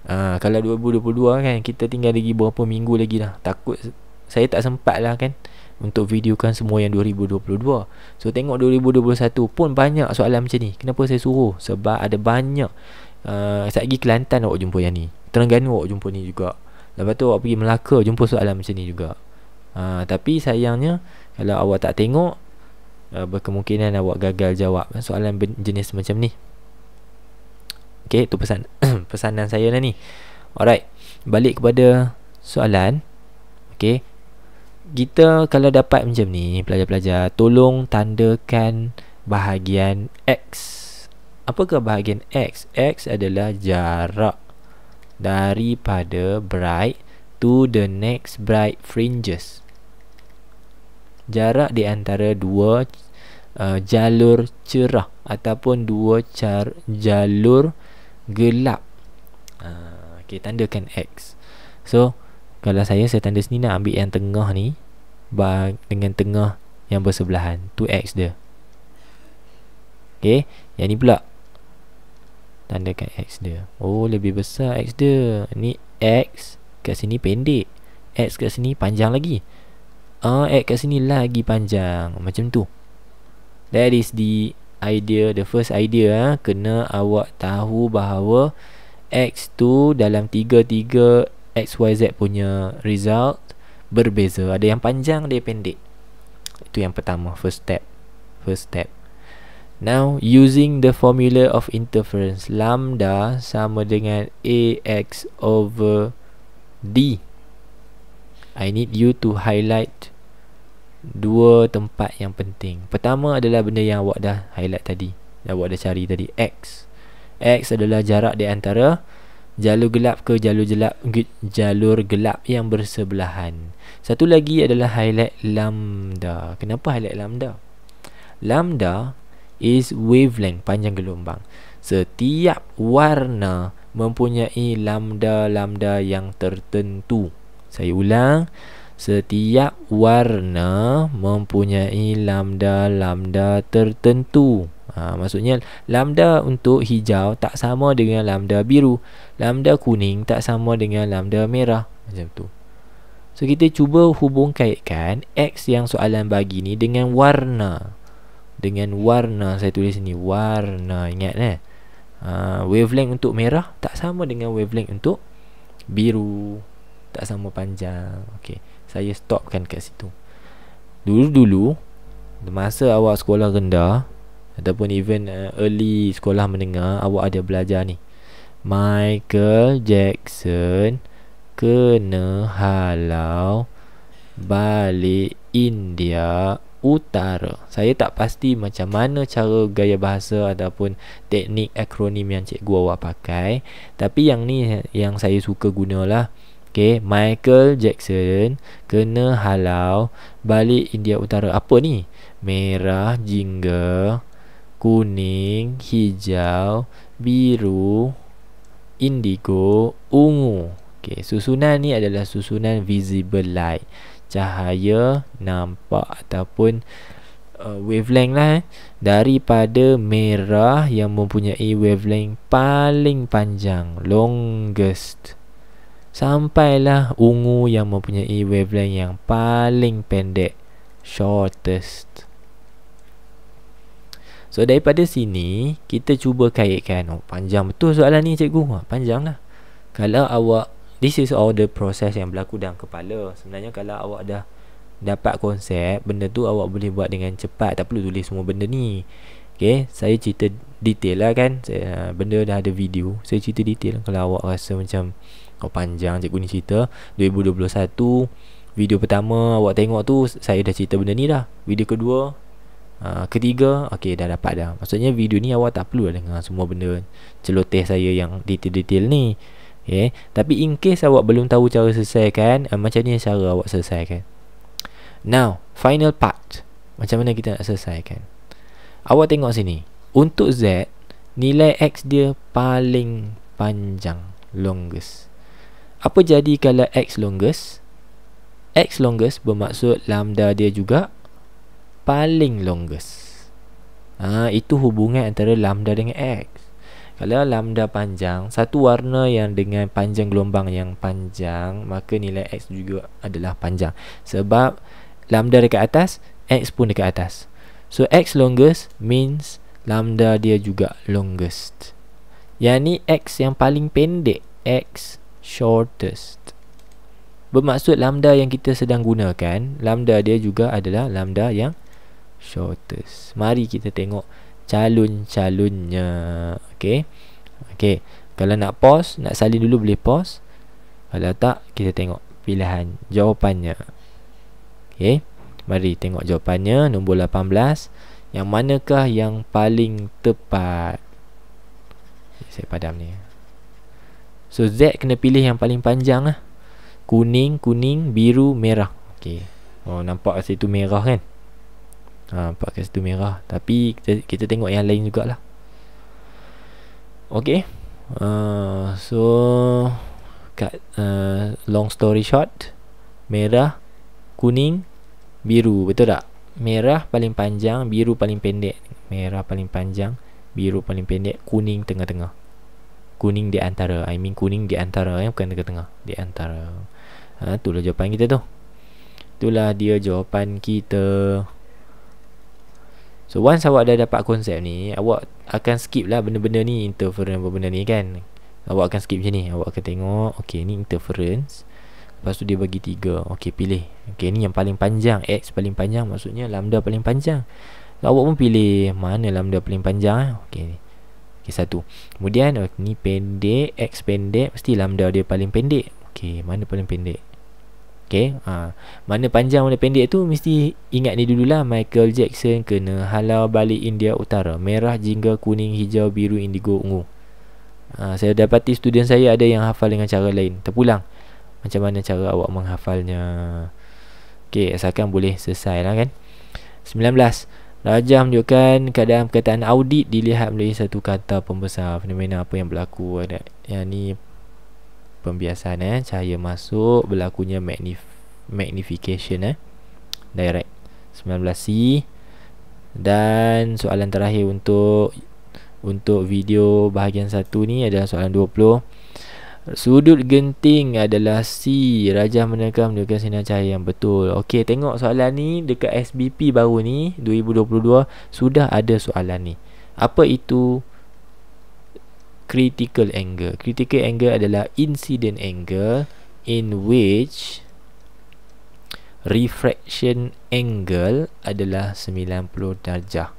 Kalau 2022 kan, kita tinggal lagi berapa minggu lagi dah. Takut saya tak sempat lah kan untuk videokan semua yang 2022. So tengok 2021 pun banyak soalan macam ni. Kenapa saya suruh? Sebab ada banyak. Lagi Kelantan awak jumpa yang ni, Terengganu awak jumpa ni juga, lepas tu awak pergi Melaka jumpa soalan macam ni juga. Tapi sayangnya kalau awak tak tengok, berkemungkinan awak gagal jawab soalan jenis macam ni. Okay, tu pesanan saya lah ni. Alright, balik kepada soalan. Okay, kita kalau dapat macam ni, pelajar-pelajar, tolong tandakan bahagian X. Apakah bahagian X? X adalah jarak daripada bright to the next bright fringes. Jarak di antara dua jalur cerah ataupun dua jalur gelap. Okay, tandakan X. So kalau saya tanda sini, nak ambil yang tengah ni dengan tengah yang bersebelahan, tu X dia. Okay, yang ni pula tandakan X dia. Oh, lebih besar X dia. Ni X kat sini pendek, X kat sini panjang lagi. X kat sini lagi panjang. Macam tu. That is the idea, the first idea. Kena awak tahu bahawa X tu dalam tiga-tiga XYZ punya result berbeza. Ada yang panjang, ada yang pendek. Itu yang pertama, first step. Now, using the formula of interference, lambda sama dengan AX over D. I need you to highlight dua tempat yang penting. Pertama adalah benda yang awak dah highlight tadi, awak dah cari tadi, X. X adalah jarak di antara jalur gelap ke jalur gelap yang bersebelahan. Satu lagi adalah highlight lambda. Kenapa highlight lambda? Lambda is wavelength, panjang gelombang. Setiap warna mempunyai lambda yang tertentu. Saya ulang, setiap warna mempunyai lambda tertentu. Maksudnya lambda untuk hijau tak sama dengan lambda biru, lambda kuning tak sama dengan lambda merah. Macam tu. So kita cuba hubung kaitkan X yang soalan bagi ni dengan warna. Saya tulis sini warna. Ingat wavelength untuk merah tak sama dengan wavelength untuk biru, tak sama panjang. Okey, saya stopkan kat situ. Dulu masa awak sekolah rendah ataupun even early sekolah menengah, awak ada belajar ni, Michael Jackson kena halau balik India Utara. Saya tak pasti macam mana cara gaya bahasa ataupun teknik akronim yang cikgu awak pakai, tapi yang ni yang saya suka gunalah. Okay, Michael Jackson kena halau balik India Utara. Apa ni? Merah, jingga, kuning, hijau, biru, indigo, ungu. Okay, susunan ni adalah susunan visible light, cahaya nampak ataupun wavelength lah, daripada merah yang mempunyai wavelength paling panjang, longest, sampailah ungu yang mempunyai wavelength yang paling pendek, shortest. So daripada sini kita cuba kaitkan. Oh, panjang betul soalan ni cikgu. Panjang lah. Kalau awak, this is all the process yang berlaku dalam kepala. Sebenarnya kalau awak dah dapat konsep, benda tu awak boleh buat dengan cepat. Tak perlu tulis semua benda ni. Okay, saya cerita detail lah kan. Benda dah ada video, saya cerita detail. Kalau awak rasa macam panjang cikgu ni cerita 2021, video pertama awak tengok tu saya dah cerita benda ni dah. Video kedua, ketiga, okay, dah dapat dah. Maksudnya video ni awak tak perlu dengar semua benda celoteh saya yang detail-detail ni. Okay, tapi in case awak belum tahu cara selesaikan, macam ni cara awak selesaikan. Now, final part. Macam mana kita nak selesaikan? Awak tengok sini. Untuk Z, nilai X dia paling panjang, longest. Apa jadi kalau X longest? X longest bermaksud lambda dia juga paling longest. Itu hubungan antara lambda dengan X. Kalau lambda panjang, satu warna yang dengan panjang gelombang yang panjang, maka nilai X juga adalah panjang. Sebab lambda dekat atas, X pun dekat atas. So X longest means lambda dia juga longest. Yang ni X yang paling pendek, X shortest. Bermaksud lambda yang kita sedang gunakan, lambda dia juga adalah lambda yang shortest. Mari kita tengok calon-calonnya. Okay. Kalau nak pause, nak salin dulu boleh pause. Kalau tak, kita tengok pilihan jawapannya. Okay, mari tengok jawapannya. Nombor 18, yang manakah yang paling tepat? Saya padam ni. So Z kena pilih yang paling panjang lah. Kuning, biru, merah. Okay. Nampak kat situ merah kan? Nampak kat situ merah. Tapi kita tengok yang lain jugalah. Okay. So long story short, merah, kuning, biru. Betul tak? Merah paling panjang, biru paling pendek. Merah paling panjang, biru paling pendek, kuning tengah-tengah. Kuning di antara. Kuning di antara, bukan tengah-tengah. Di antara. Itulah jawapan kita tu. Itulah dia jawapan kita. So once awak dah dapat konsep ni, awak akan skip lah benda-benda ni, interference benda ni kan. Awak akan skip macam ni. Awak akan tengok, okay, ni interference. Lepas tu dia bagi 3. Okay, pilih. Okay, ni yang paling panjang, X paling panjang, maksudnya lambda paling panjang. Awak pun pilih mana lambda paling panjang. Okay, 1. Kemudian ni pendek, X pendek, mesti lambda dia paling pendek. Okay, mana paling pendek? Okay, mana panjang mana pendek tu mesti ingat ni dululah. Michael Jackson kena halau balik India Utara. Merah, jingga, kuning, hijau, biru, indigo, ungu. Saya dapati student saya ada yang hafal dengan cara lain. Terpulang. Macam mana cara awak menghafalnya? Okay, asalkan boleh selesai lah kan. 19. Rajah menunjukkan keadaan perkataan audit dilihat melalui satu kata pembesar. Fenomena apa yang berlaku? Yang ni pembiasan, cahaya masuk, berlakunya magnification, direct. 19C. Dan soalan terakhir untuk video bahagian 1 ni adalah soalan 20. Sudut genting adalah C. Rajah menunjukkan sinar cahaya yang betul. Okey, tengok soalan ni dekat SBP baru ni 2022 sudah ada soalan ni. Apa itu critical angle? Critical angle adalah incident angle in which refraction angle adalah 90 darjah.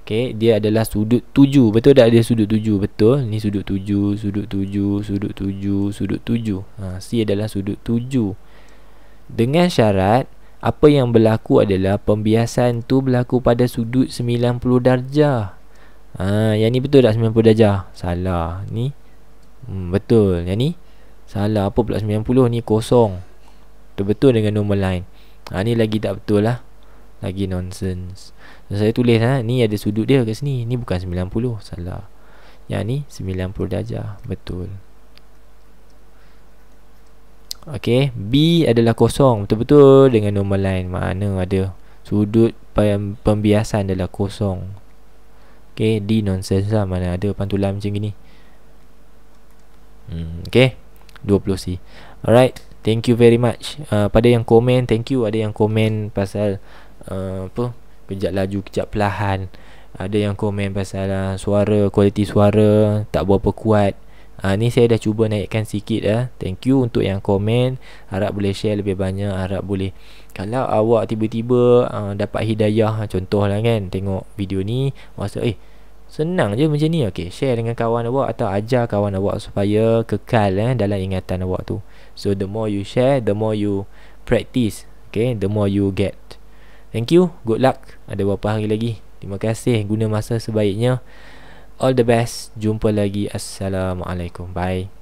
Okay, dia adalah sudut 7. Betul tak dia sudut 7? Betul. Ni sudut 7, sudut 7, sudut 7, sudut 7. C adalah sudut 7. Dengan syarat apa yang berlaku adalah pembiasan tu berlaku pada sudut 90 darjah. Yang ni betul tak 90 darjah? Salah. Ni betul. Yang ni salah. Apa pula 90? Ni kosong. Betul dengan normal line. Ni lagi tak betul lah. Lagi nonsense. Saya tulis ni ada sudut dia kat sini. Ni bukan 90, salah. Yang ni 90 darjah, betul. Okey, B adalah kosong, betul-betul dengan normal line. Mana ada sudut pembiasan adalah kosong. Okey, D nonsense lah. Mana ada pantulan macam gini. Okey, 20C. Alright, thank you very much. Pada yang komen, thank you. Ada yang komen pasal apa, kejap laju, kejap perlahan. Ada yang komen pasal suara, kualiti suara tak berapa kuat. Ni saya dah cuba naikkan sikit Thank you untuk yang komen. Harap boleh share lebih banyak. Harap boleh, kalau awak tiba-tiba dapat hidayah, contohlah kan, tengok video ni rasa senang je macam ni, okay, share dengan kawan awak atau ajar kawan awak supaya kekal dalam ingatan awak tu. So the more you share, the more you practice, okay, the more you get. Thank you, good luck. Ada berapa hari lagi. Terima kasih, guna masa sebaiknya. All the best. Jumpa lagi. Assalamualaikum. Bye.